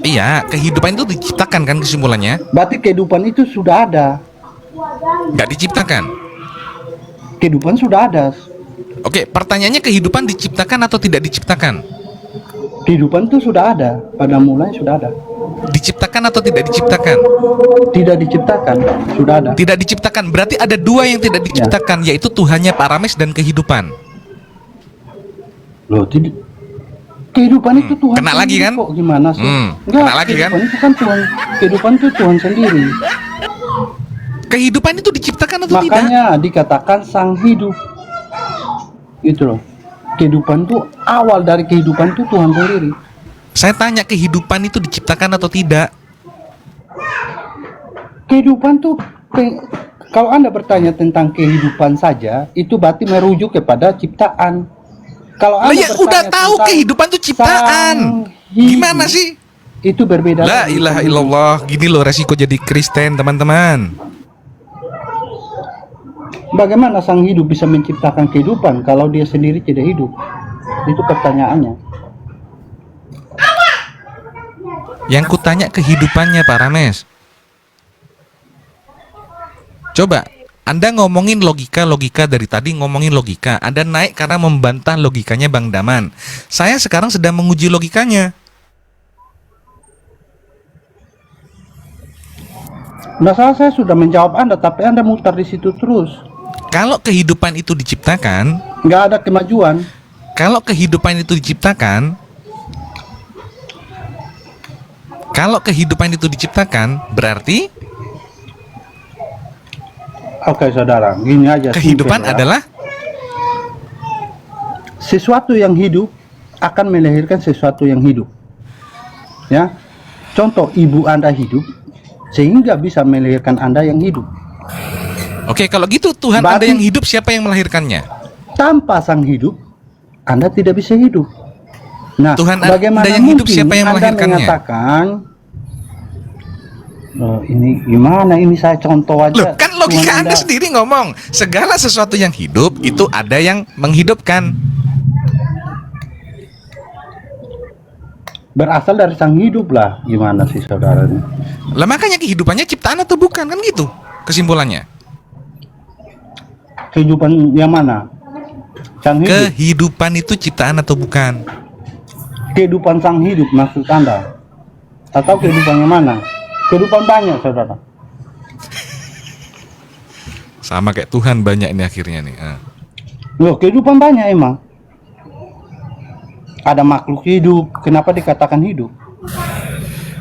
Iya, kehidupan itu diciptakan kan kesimpulannya? Berarti kehidupan itu sudah ada. Nggak diciptakan. Kehidupan sudah ada. Oke, pertanyaannya kehidupan diciptakan atau tidak diciptakan? Kehidupan itu sudah ada. Pada mulanya sudah ada. Diciptakan atau tidak diciptakan? Tidak diciptakan, sudah ada. Tidak diciptakan, berarti ada dua yang tidak diciptakan, yaitu Tuhannya Pak Rames dan kehidupan. Loh, tidak. Kehidupan itu Tuhan Kena lagi sendiri kan? kok, gimana sih? Enggak, Kena lagi kan? kehidupan itu kan Tuhan. Kehidupan itu Tuhan sendiri. Kehidupan itu diciptakan atau tidak? Makanya dikatakan sang hidup. Gitu loh. Kehidupan itu, awal dari kehidupan itu Tuhan sendiri. Saya tanya, kehidupan itu diciptakan atau tidak? Kehidupan tuh kalau Anda bertanya tentang kehidupan saja, itu berarti merujuk kepada ciptaan. Kalau Lah Anda ya bertanya udah tahu tentang kehidupan itu ciptaan. sang hidup, Gimana sih? Itu berbeda. La lagi. ilaha illallah. Gini loh resiko jadi Kristen, teman-teman. Bagaimana sang hidup bisa menciptakan kehidupan kalau dia sendiri tidak hidup? Itu pertanyaannya. Yang kutanya kehidupannya Pak Rames. Coba, Anda ngomongin logika dari tadi ngomongin logika. Anda naik karena membantah logikanya Bang Daman. Saya sekarang sedang menguji logikanya. Nah, saya sudah menjawab Anda, tapi Anda mutar di situ terus. Kalau kehidupan itu diciptakan, Nggak ada kemajuan. kalau kehidupan itu diciptakan, berarti Oke, saudara, gini aja. kehidupan simpel, ya. adalah Sesuatu yang hidup akan melahirkan sesuatu yang hidup. Ya, contoh ibu Anda hidup sehingga bisa melahirkan Anda yang hidup. Oke, kalau gitu Tuhan Berarti- Anda yang hidup, siapa yang melahirkannya? Tanpa sang hidup, Anda tidak bisa hidup. Nah, Tuhan Anda bagaimana yang hidup, mungkin siapa yang Anda melahirkannya? mengatakan, "Oh, ini gimana? Ini saya contoh aja." Loh, kan logika Tuhan Anda sendiri ngomong, segala sesuatu yang hidup itu ada yang menghidupkan. berasal dari sang hidup lah. Gimana sih saudara ini? Lah makanya kehidupannya ciptaan atau bukan kan gitu kesimpulannya. Kehidupan yang mana? Sang hidup. Kehidupan itu ciptaan atau bukan? Kehidupan sang hidup maksud Anda? Atau kehidupan yang mana? Kehidupan banyak saudara. Sama kayak Tuhan banyak ini akhirnya nih. Loh, kehidupan banyak emang. Ada makhluk hidup, kenapa dikatakan hidup?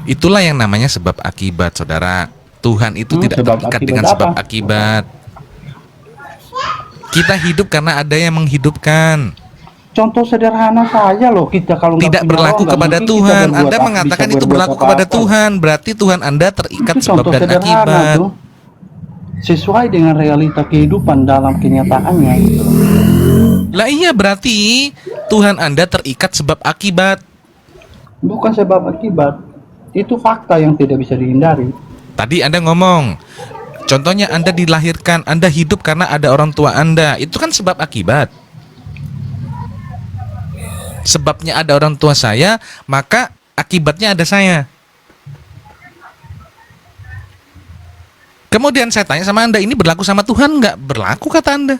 Itulah yang namanya sebab akibat, saudara. Tuhan itu tidak sebab terikat akibat dengan apa? sebab akibat. Kita hidup karena ada yang menghidupkan. Contoh sederhana saja loh, kita kalau nggak Tidak punya berlaku roh, nggak kepada mungkin kita Tuhan. berbuat Anda apa- mengatakan bisa itu berbuat berlaku kepada apa-apa. Tuhan. Berarti Tuhan Anda terikat Itu sebab contoh dan sederhana akibat. tuh. Sesuai dengan realita kehidupan dalam kenyataannya. Lah iya, berarti Tuhan Anda terikat sebab akibat. Bukan sebab akibat. Itu fakta yang tidak bisa dihindari. Tadi Anda ngomong, contohnya Anda dilahirkan, Anda hidup karena ada orang tua Anda. Itu kan sebab akibat. Sebabnya ada orang tua saya, maka akibatnya ada saya. Kemudian saya tanya sama Anda, ini berlaku sama Tuhan nggak? Berlaku kata Anda.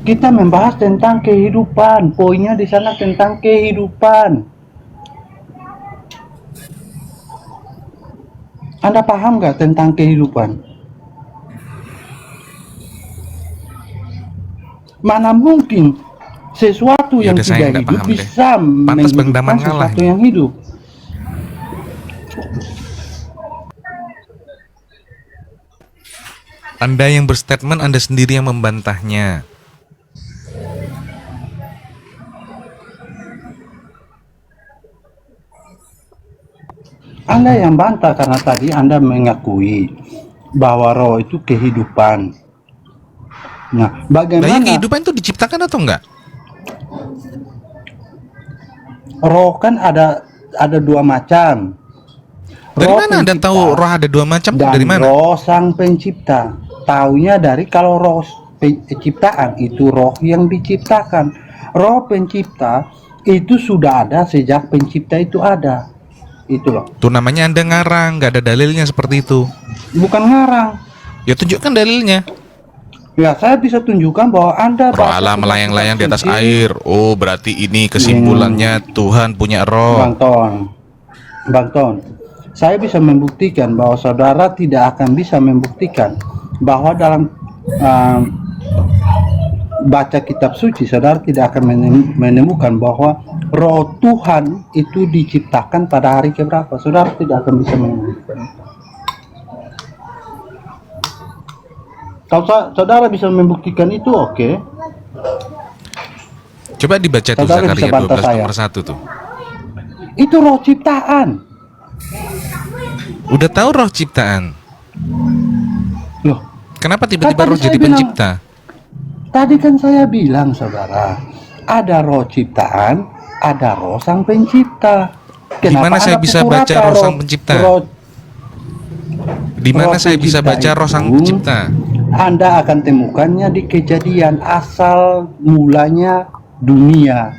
Kita membahas tentang kehidupan. Poinnya di sana tentang kehidupan. Anda paham nggak tentang kehidupan? Mana mungkin sesuatu yang Yaudah, saya tidak nggak hidup paham deh. bisa Pantas Bang menghidupkan Daman ngalah sesuatu ini. yang hidup. Anda yang berstatement, Anda sendiri yang membantahnya. Anda yang bantah karena tadi Anda mengakui bahwa roh itu kehidupan. Nah, Nah, ya, bagaimana kehidupan itu diciptakan atau enggak? roh kan ada dua macam. Dari Roh mana Anda pencipta tahu roh ada dua macam? dan Dari mana? roh sang pencipta. Taunya dari kalau roh penciptaan itu roh yang diciptakan. Roh pencipta itu sudah ada sejak pencipta itu ada. Itu loh. Itu namanya Anda ngarang, nggak ada dalilnya seperti itu. Bukan ngarang. Ya tunjukkan dalilnya. Ya, saya bisa tunjukkan bahwa Anda Roh Allah baca melayang-layang di atas kitab suci. air. Oh, berarti ini kesimpulannya Tuhan punya roh. Bang Ton, saya bisa membuktikan bahwa saudara tidak akan bisa membuktikan bahwa dalam baca kitab suci saudara tidak akan menemukan bahwa roh Tuhan itu diciptakan pada hari keberapa. Saudara tidak akan bisa menemukan. Kalau saudara bisa membuktikan itu, oke. Coba dibaca tuh Saudara Zakaria bisa bantah 12 saya. nomor 1 tuh. Itu roh ciptaan. Udah tahu roh ciptaan. Loh, Kenapa tiba-tiba Kan roh tadi saya jadi bilang- pencipta? tadi kan saya bilang saudara, ada roh ciptaan, ada roh sang pencipta. Gimana saya Anda bisa pukul baca rata roh sang pencipta? Di mana roh saya bisa pencipta baca roh sang itu pencipta? Anda akan temukannya di Kejadian, asal mulanya dunia,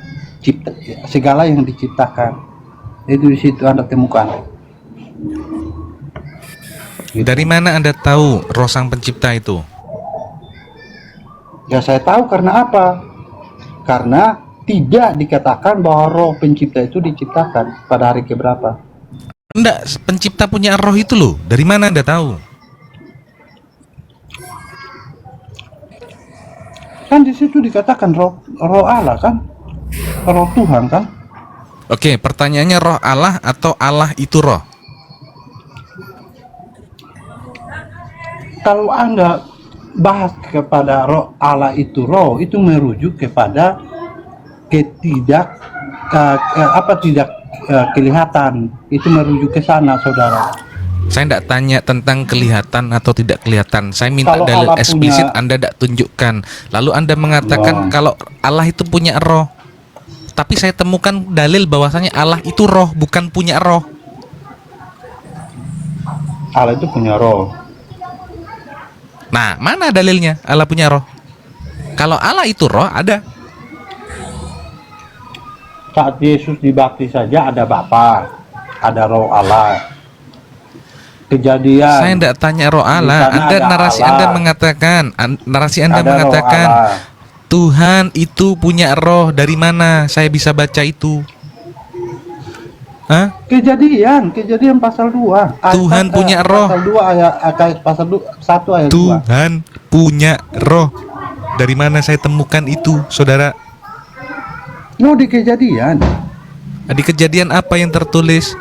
segala yang diciptakan. Itu di situ Anda temukan. Dari mana Anda tahu roh sang pencipta itu? Ya saya tahu karena apa? Karena tidak dikatakan bahwa roh pencipta itu diciptakan pada hari keberapa. Enggak, pencipta punya roh itu loh. Dari mana Anda tahu? Kan di situ dikatakan roh Allah kan, roh Tuhan kan. Oke, pertanyaannya roh Allah atau Allah itu roh? Kalau Anda bahas kepada roh Allah itu roh, itu merujuk kepada tidak kelihatan. Itu merujuk ke sana, saudara. Saya tidak tanya tentang kelihatan atau tidak kelihatan. Saya minta Kalau dalil Allah eksplisit, punya- Anda tidak tunjukkan. Lalu Anda mengatakan Wah. kalau Allah itu punya roh. Tapi saya temukan dalil bahwasanya Allah itu roh, bukan punya roh. Allah itu punya roh. Nah, mana dalilnya Allah punya roh? Kalau Allah itu roh, ada. saat Yesus dibaptis saja ada Bapa, ada Roh Allah. Kejadian. Saya tidak tanya roh Di Allah. sana Anda ada narasi Allah. Anda mengatakan, narasi Anda Ada roh mengatakan Allah. Tuhan itu punya roh. Dari mana saya bisa baca itu? Hah? Kejadian pasal 2. Tuhan punya roh. Pasal 2 ayat pasal 1 ayat 2. Tuhan punya roh. Dari mana saya temukan itu, saudara? No, di Kejadian. Di Kejadian apa yang tertulis?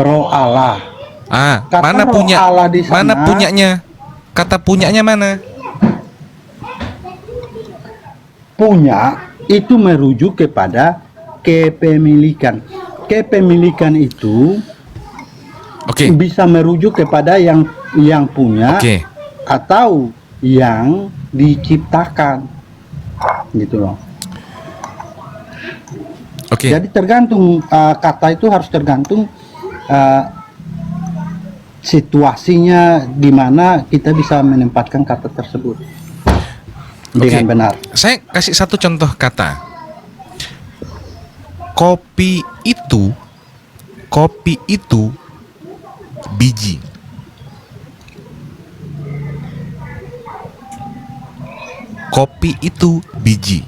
Roh Allah. Kata Mana roh punya? Allah di sana. Mana punyanya? Kata punyanya mana? Punya itu merujuk kepada kepemilikan. Kepemilikan itu Oke. bisa merujuk kepada yang punya Oke. atau yang diciptakan, gitu loh. Oke. Jadi tergantung kata itu harus tergantung situasinya di mana kita bisa menempatkan kata tersebut dengan benar. Saya kasih satu contoh kata. Kopi itu biji. Kopi itu biji.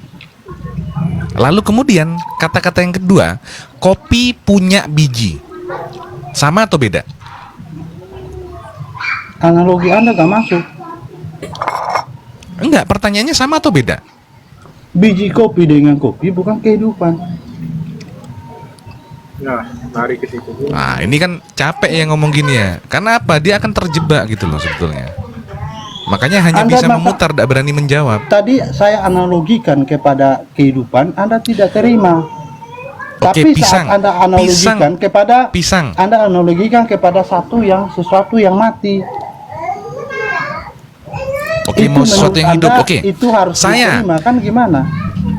Lalu kemudian kata-kata yang kedua, kopi punya biji. Sama atau beda? Analogi Anda gak masuk. Enggak, pertanyaannya sama atau beda? Biji kopi dengan kopi bukan kehidupan. Nah, mari ke situ dulu. Nah, ini kan capek ya ngomong gini ya. Karena apa? Dia akan terjebak gitu loh sebetulnya. Makanya hanya Anda bisa masa- memutar, tidak berani menjawab. Tadi saya analogikan kepada kehidupan, Anda tidak terima. Oke, Tapi pisang. saat Anda analogikan kepada Pisang. Anda analogikan kepada sesuatu yang mati. Oke, Itu mau sesuatu menurut yang hidup. Anda Oke. Itu harus Saya. diterima, kan gimana?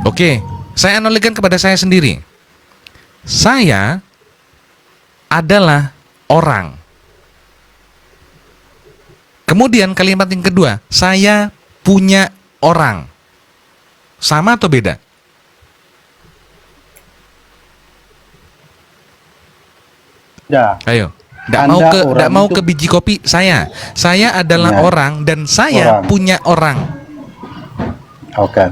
Oke, saya analogikan kepada saya sendiri. Saya adalah orang. Kemudian kalimat yang kedua, saya punya orang. Sama atau beda? Ya. Ayo. Tidak Anda mau orang mau itu- ke biji kopi saya. Saya adalah Ya. orang dan saya Orang. punya orang. Oke.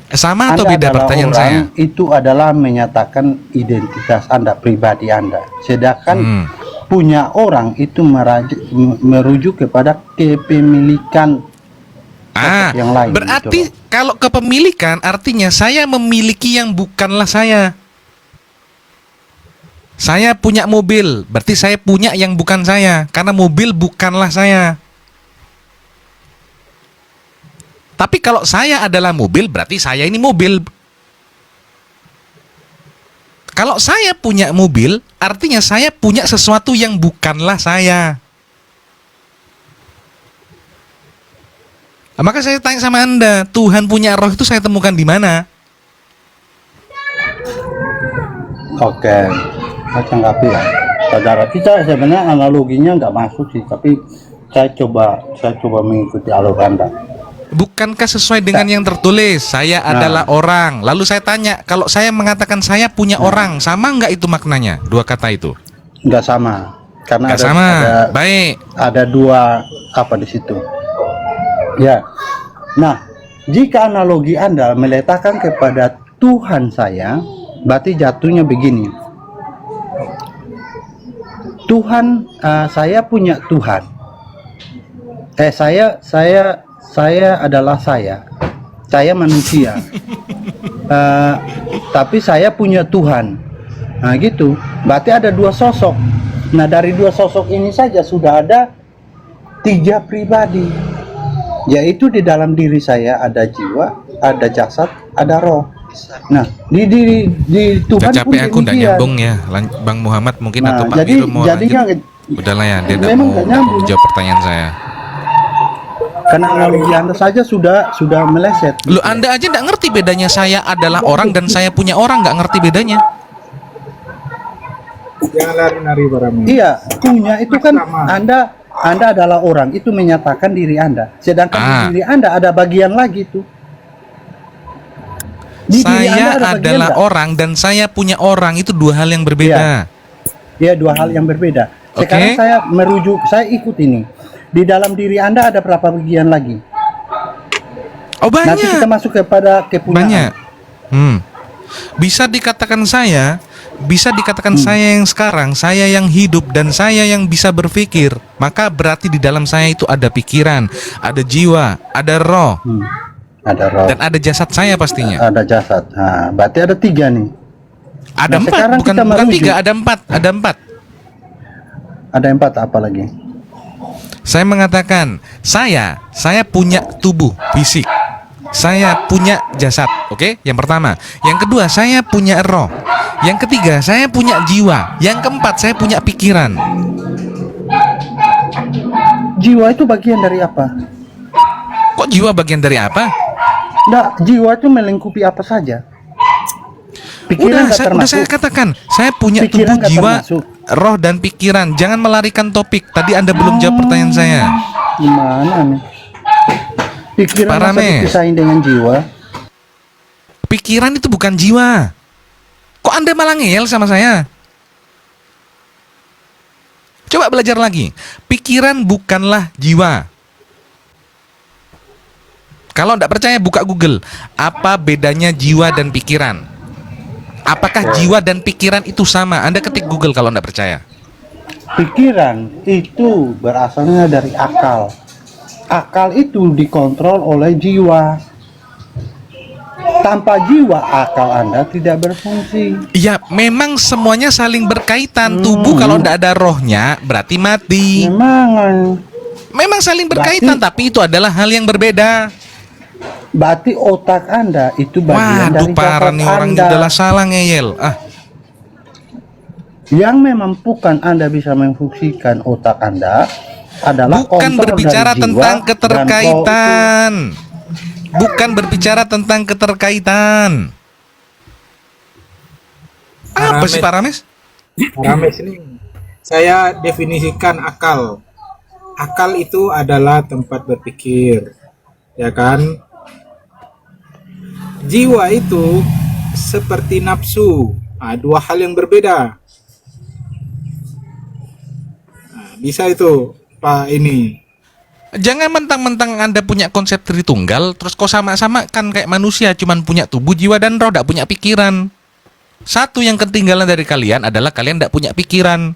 Sama atau Anda beda adalah pertanyaan orang, saya? itu adalah menyatakan identitas Anda, pribadi Anda. Sedangkan punya orang itu merujuk kepada kepemilikan yang lain. Berarti gitu loh. kalau kepemilikan artinya saya memiliki yang bukanlah saya. Saya punya mobil, berarti saya punya yang bukan saya, karena mobil bukanlah saya. Tapi kalau saya adalah mobil, berarti saya ini mobil. Kalau saya punya mobil, artinya saya punya sesuatu yang bukanlah saya. Nah, maka saya tanya sama Anda, Tuhan punya roh itu saya temukan di mana? Oke, saya tanggapi lah. Saudara kita sebenarnya analoginya nggak masuk sih, tapi saya coba mengikuti alur Anda. Bukankah sesuai dengan yang tertulis? Saya adalah orang. Lalu saya tanya, kalau saya mengatakan saya punya orang, sama nggak itu maknanya? Dua kata itu? Nggak sama, karena Nggak ada, sama. ada Baik. ada dua apa di situ. Ya, nah jika analogi Anda meletakkan kepada Tuhan saya, berarti jatuhnya begini. Tuhan, saya punya Tuhan. Saya adalah saya manusia. Tapi saya punya Tuhan. Nah gitu. Berarti ada dua sosok. Nah dari dua sosok ini saja sudah ada 3 pribadi. Yaitu di dalam diri saya ada jiwa, ada jasad, ada roh. Nah di Tuhan Udah pun capek aku, nggak demikian. nyambung ya. Bang Muhammad mungkin Nah, atau Pak jadi- Biro mau jadi lanjut. kan- Udahlah ya, dia nggak memang mau nggak nyambung. menjawab pertanyaan saya. Karena analogi Anda saja sudah meleset. Lu Anda aja nggak ngerti bedanya saya adalah orang dan saya punya orang, nggak ngerti bedanya. Jangan lari-lari barangnya. Iya, punya itu kan Sama. Anda adalah orang, itu menyatakan diri Anda. Sedangkan di diri Anda ada bagian lagi tuh. Di diri Anda Saya ada bagian adalah nggak? orang dan saya punya orang, itu dua hal yang berbeda. Ya, dua hal yang berbeda. Sekarang Oke. saya ikut ini. Di dalam diri Anda ada berapa bagian lagi? Oh, Nanti kita banyak. masuk kepada kepunyaan. Banyak. Bisa dikatakan saya yang sekarang, saya yang hidup dan saya yang bisa berpikir. Maka berarti di dalam saya itu ada pikiran, ada jiwa, ada roh, Ada roh, dan ada jasad saya pastinya. ada jasad. Nah, berarti ada 3 nih. Ada Nah, empat, sekarang bukan kita bukan merujuk. 3, ada 4, ada 4. Ada 4 apa lagi? Saya mengatakan, saya punya tubuh fisik. Saya punya jasad, oke? Yang pertama. Yang kedua, saya punya roh. Yang ketiga, saya punya jiwa. Yang keempat, saya punya pikiran. Jiwa itu bagian dari apa? Kok jiwa bagian dari apa? Nggak, jiwa itu melingkupi apa saja. Pikiran nggak Udah saya termasuk. katakan, saya punya Pikiran tubuh, nggak jiwa, termasuk. roh, dan pikiran. Jangan melarikan topik. Tadi Anda belum jawab pertanyaan saya. Gimana nih? Pikiran Pak masa Rames. dipisahin dengan jiwa? Pikiran itu bukan jiwa. Kok Anda malah ngeyel sama saya? Coba belajar lagi. Pikiran bukanlah jiwa. Kalau tidak percaya, buka Google. Apa bedanya jiwa dan pikiran? Apakah jiwa dan pikiran itu sama? Anda ketik Google kalau tidak percaya. Pikiran itu berasalnya dari akal. Akal itu dikontrol oleh jiwa. Tanpa jiwa, akal Anda tidak berfungsi. Ya, memang semuanya saling berkaitan. Tubuh kalau tidak ada rohnya, berarti mati. Memang saling berkaitan, tapi itu adalah hal yang berbeda. Berarti otak Anda itu bagian Waduh, dari parah jasad nih orang Anda. udahlah salah ngeyel. Yang memampukan Anda bisa memfungsikan otak Anda adalah Bukan kontrol berbicara dari jiwa tentang dan keterkaitan. Bukan berbicara tentang keterkaitan. Apa sih Pak Rames? Rames ini saya definisikan akal. Akal itu adalah tempat berpikir, ya kan? Jiwa itu seperti nafsu, dua hal yang berbeda. Bisa itu Pak ini. Jangan mentang-mentang Anda punya konsep Tritunggal, terus kok sama-sama kan kayak manusia, cuman punya tubuh, jiwa, dan roh, tidak punya pikiran. Satu yang ketinggalan dari kalian adalah kalian tidak punya pikiran.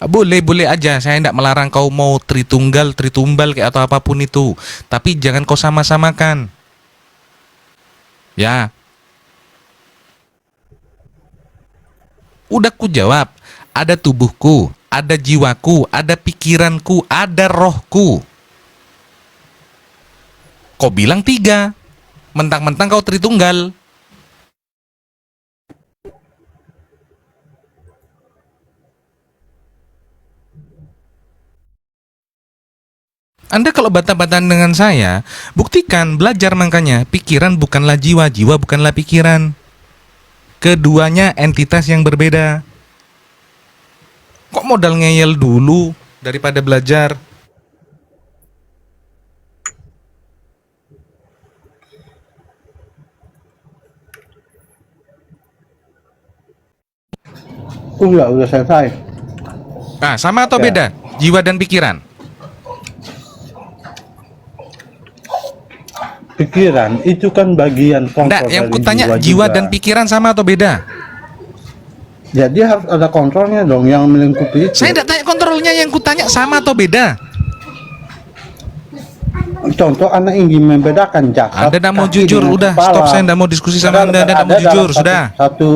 Boleh aja, saya tidak melarang kau mau Tritunggal, Tritumbal kayak atau apapun itu. Tapi jangan kau sama-samakan. Ya. Udah ku jawab. Ada tubuhku, ada jiwaku, ada pikiranku, ada rohku. Kau bilang 3. Mentang-mentang kau Tritunggal. Anda kalau bantah-bantahan dengan saya, buktikan, belajar makanya. Pikiran bukanlah jiwa, jiwa bukanlah pikiran. Keduanya entitas yang berbeda. Kok modal ngeyel dulu daripada belajar? Enggak, udah selesai. Sama atau Ya. beda? Jiwa dan pikiran. Pikiran itu kan bagian kontrol Enggak, yang dari kutanya jiwa jiwa juga. dan pikiran sama atau beda? Jadi harus ada kontrolnya dong yang melingkupi itu. Saya tidak tanya kontrolnya, yang kutanya sama atau beda? Contoh, Anda ingin membedakan jasad. Anda tidak mau kaki jujur, dengan udah kepala. stop, saya tidak mau diskusi sama Anda tidak mau Ada jujur, dalam sudah. Satu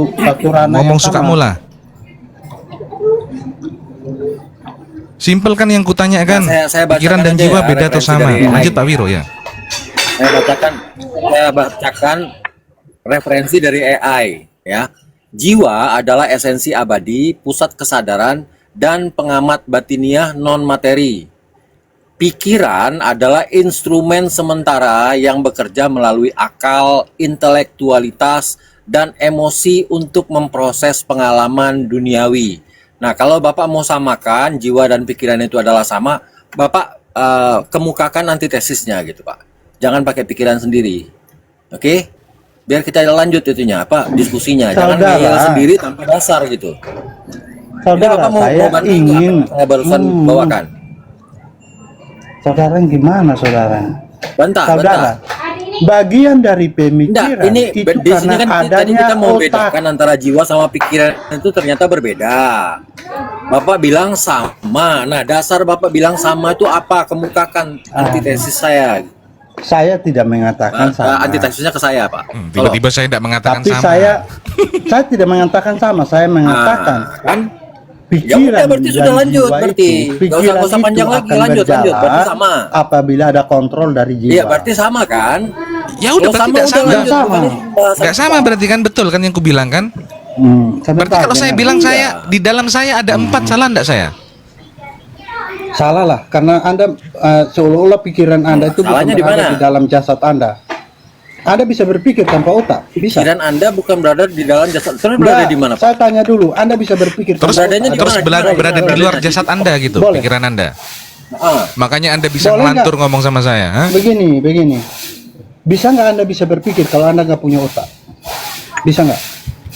ranah Ngomong yang suka sama. mula. Simpel kan yang kutanya kan? Nah, saya bacakan Pikiran dan aja jiwa ya, beda atau referensi sama? dari AI. Lanjut Pak Wiro ya. Saya bacakan referensi dari AI ya. Jiwa adalah esensi abadi, pusat kesadaran dan pengamat batiniah non materi. Pikiran adalah instrumen sementara yang bekerja melalui akal, intelektualitas, dan emosi untuk memproses pengalaman duniawi. Nah, kalau Bapak mau samakan jiwa dan pikiran itu adalah sama, Bapak kemukakan antitesisnya gitu, Pak. Jangan pakai pikiran sendiri. Oke? Biar kita lanjut itunya, diskusinya. Jangan Saudara. ngeyel sendiri tanpa dasar gitu. Ini Saudara, Bapak mau saya bantu ingin apa saya barusan bawakan? Saudara gimana saudara? Bantah. Saudara, bagian dari Enggak, pemikiran ini itu di sini karena kan tadi adanya kita mau otak. bedakan antara jiwa sama pikiran itu ternyata berbeda. Bapak bilang sama. Nah, dasar Bapak bilang sama itu apa? Kemukakan antitesis saya. Saya tidak mengatakan sama. Antitesisnya ke saya, Pak. Tiba-tiba saya tidak mengatakan Tapi sama. saya tidak mengatakan sama. Saya mengatakan Kan? Ya pikiran udah, berarti sudah dan lanjut, jiwa berarti. itu, Nggak usah pikiran panjang itu lagi, akan lanjut. Berarti berjalan sama. apabila ada kontrol dari jiwa. Iya, berarti sama kan? Ya udah, Kalau berarti tidak udah sama. lanjut, Sama. bukan ini pembahasan Nggak sama kita. berarti kan, betul kan yang ku bilang kan? Sebentar, Berarti kalau saya jangan. bilang Iya. saya di dalam saya ada 4, salah enggak saya? Salah lah, karena Anda seolah-olah pikiran Anda itu bukan Salahnya di berada mana? di dalam jasad Anda. Anda bisa berpikir tanpa otak, bisa. Pikiran Anda bukan berada di dalam jasad. Terus berada di mana, Pak? Saya tanya dulu, Anda bisa berpikir Terus tanpa beradanya otak? di terus mana? berada di luar jasad Anda gitu, Boleh. pikiran Anda. Ah, Makanya Anda bisa Boleh ngelantur ngomong sama saya, hah? Begini. Bisa nggak Anda bisa berpikir kalau Anda nggak punya otak? Bisa nggak?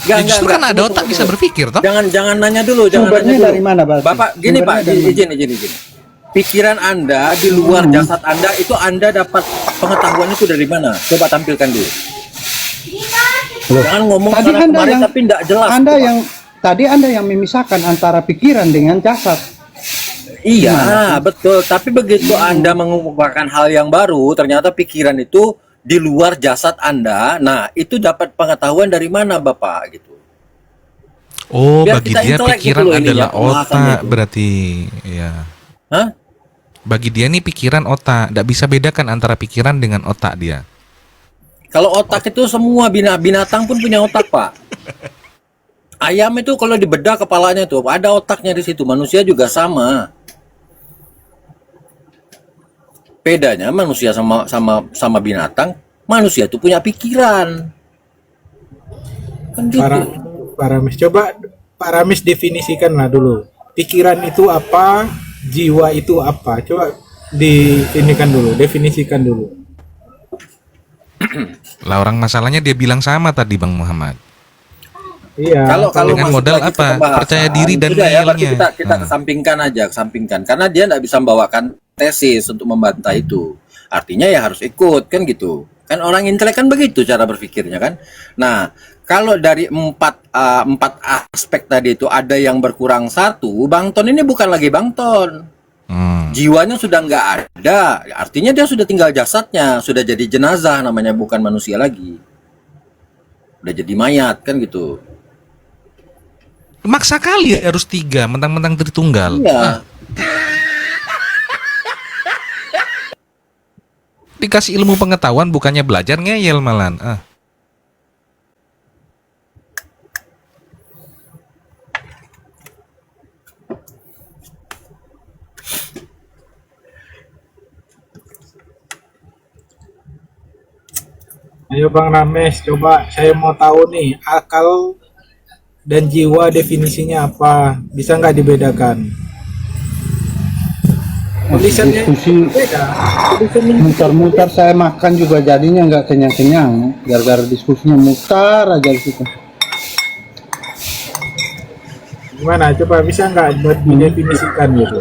Ya, justru kan ada otak bisa berpikir toh. Jangan nanya dulu, jangan Sumbernya nanya dulu. dari mana, Pak? Bapak, gini Sumbernya Pak, dari mana? izin. Pikiran Anda di luar jasad Anda itu Anda dapat pengetahuan itu dari mana? Coba tampilkan dulu. Jangan ngomong Tadi sana Anda kemarin yang tapi tidak jelas. Anda Pak. tadi Anda yang memisahkan antara pikiran dengan jasad. Iya, betul. Tapi begitu Anda mengungkapkan hal yang baru, ternyata pikiran itu di luar jasad Anda. Nah, itu dapat pengetahuan dari mana, Bapak gitu. Oh, Biar bagi kita dia intelek pikiran gitu loh ininya, adalah pembahasannya otak itu. berarti. Ya. Hah? Bagi dia nih pikiran otak, tidak bisa bedakan antara pikiran dengan otak dia. Kalau otak itu semua binatang pun punya otak, Pak. Ayam itu kalau dibedah kepalanya tuh ada otaknya di situ. Manusia juga sama. Bedanya manusia sama binatang, manusia itu punya pikiran. Kan gitu. Pak Ramis, coba Pak Ramis definisikan lah dulu. Pikiran itu apa, jiwa itu apa? Coba definisikan dulu. Lah orang masalahnya dia bilang sama tadi Bang Muhammad. Iya. Kalau Dengan masuk modal lagi ke apa? pembahasan, Percaya diri dan sudah ya, berarti ngeyelnya. kita kesampingkan karena dia tidak bisa membawakan tesis untuk membantah itu. Artinya ya harus ikut kan gitu. Kan orang intelek kan begitu cara berpikirnya kan. Nah, kalau dari empat aspek tadi itu ada yang berkurang satu, Bang Ton ini bukan lagi Bang Ton. Jiwanya sudah nggak ada, artinya dia sudah tinggal jasadnya, sudah jadi jenazah namanya, bukan manusia lagi. Udah jadi mayat kan gitu. Maksa kali harus 3, mentang-mentang Tritunggal. Iya. Dikasih ilmu pengetahuan bukannya belajar, ngeyel malan. Ayo Bang Rames, coba saya mau tahu nih, akal dan jiwa definisinya apa? Bisa nggak dibedakan? Tulisannya Diskusi beda. muter-muter, saya makan juga jadinya nggak kenyang-kenyang gara-gara diskusinya mutar aja di situ. Gimana? Coba bisa nggak buat didefinisikan gitu?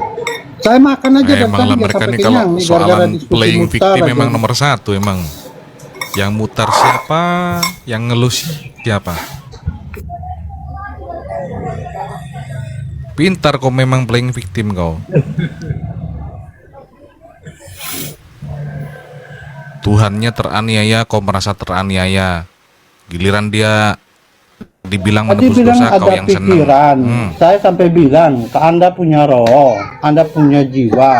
Saya makan aja dan Emang tadi lah nggak mereka sampai nih kenyang kalau nih gara-gara soalan diskusi playing mutar victim aja. memang nomor 1 emang. Yang mutar siapa, yang ngelus siapa. Pintar kau memang playing victim kau. Tuhannya teraniaya, kau merasa teraniaya. Giliran dia dibilang Tadi menebus bilang dosa, ada kau yang senang. pikiran. Saya sampai bilang, Anda punya roh, Anda punya jiwa,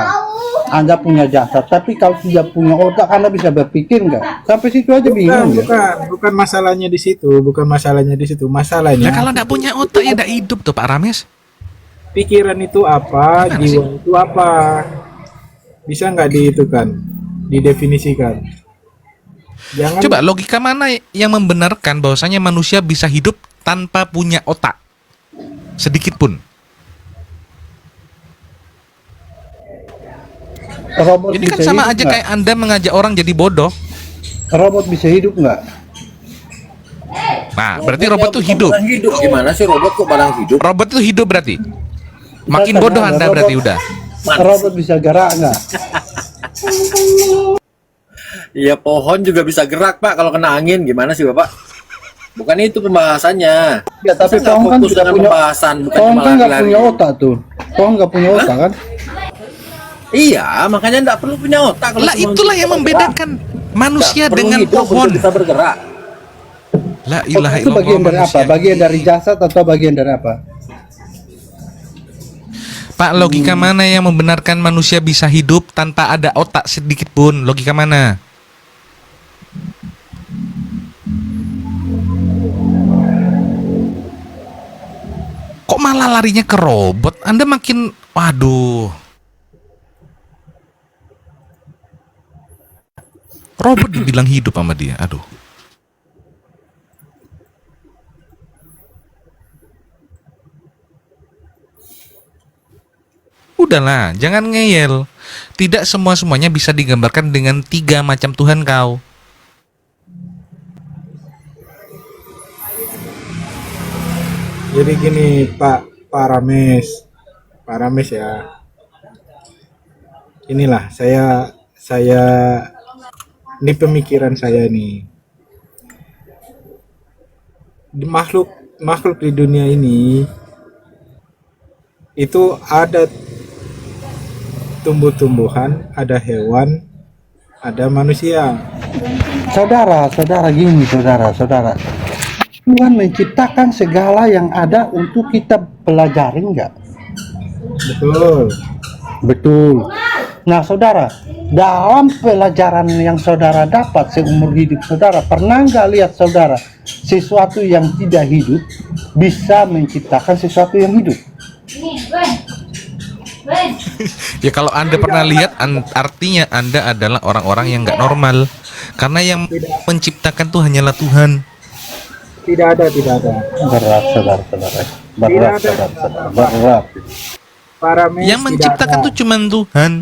Anda punya jasad. Tapi kalau tidak punya otak, Anda bisa berpikir nggak? Sampai situ aja bingung ya. Bukan masalahnya di situ, bukan masalahnya di situ. Masalahnya Ya kalau nggak punya otak ya nggak hidup tuh Pak Rames. pikiran itu apa, Gimana jiwa itu apa? Bisa nggak didefinisikan? Jangan Coba logika mana yang membenarkan bahwasanya manusia bisa hidup tanpa punya otak sedikit pun? Robot Ini kan bisa sama hidup aja nggak? kayak Anda mengajak orang jadi bodoh. Robot bisa hidup nggak? Nah, berarti robot tuh bukan hidup. barang hidup. Gimana sih robot kok barang hidup? Robot itu hidup berarti. Makin Kita bodoh tanya, Anda robot- berarti udah. Robot bisa gerak nggak? Iya, pohon juga bisa gerak, Pak, kalau kena angin. Gimana sih, Bapak? Bukan itu pembahasannya. Ya, tapi Saya nggak pohon kan fokus tidak dengan punya pembahasan, bukan pohon cuma kan nggak lari-lari. punya otak tuh. Pohon nggak punya otak kan? Iya, makanya nggak perlu punya otak. kalau Lah cuma itulah untuk yang bergerak. membedakan manusia Nggak perlu dengan hidup untuk pohon. bisa bergerak. La Otak ilaha itu bagian illallah dari apa? manusia. Bagian dari jasad atau bagian dari apa? Pak, logika mana yang membenarkan manusia bisa hidup tanpa ada otak sedikit pun? Logika mana? Kok malah larinya ke robot? Anda makin, waduh. Robot dibilang hidup sama dia, aduh. Udahlah, jangan ngeyel. Tidak semua-semuanya bisa digambarkan dengan 3 macam Tuhan kau. Jadi gini Pak Rames ya. Inilah saya ini pemikiran saya nih. Di makhluk di dunia ini itu ada tumbuh-tumbuhan, ada hewan, ada manusia. Saudara gini, saudara. Tuhan menciptakan segala yang ada untuk kita pelajari nggak? Betul. Betul. Nah, saudara, dalam pelajaran yang saudara dapat seumur hidup saudara, pernah nggak lihat saudara sesuatu yang tidak hidup bisa menciptakan sesuatu yang hidup? Ya kalau Anda pernah lihat, artinya Anda adalah orang-orang yang nggak normal. Karena yang menciptakan tuh hanyalah Tuhan. Tidak ada. Berat, saudara. Berat. Pak Rames Yang menciptakan tuh cuman Tuhan.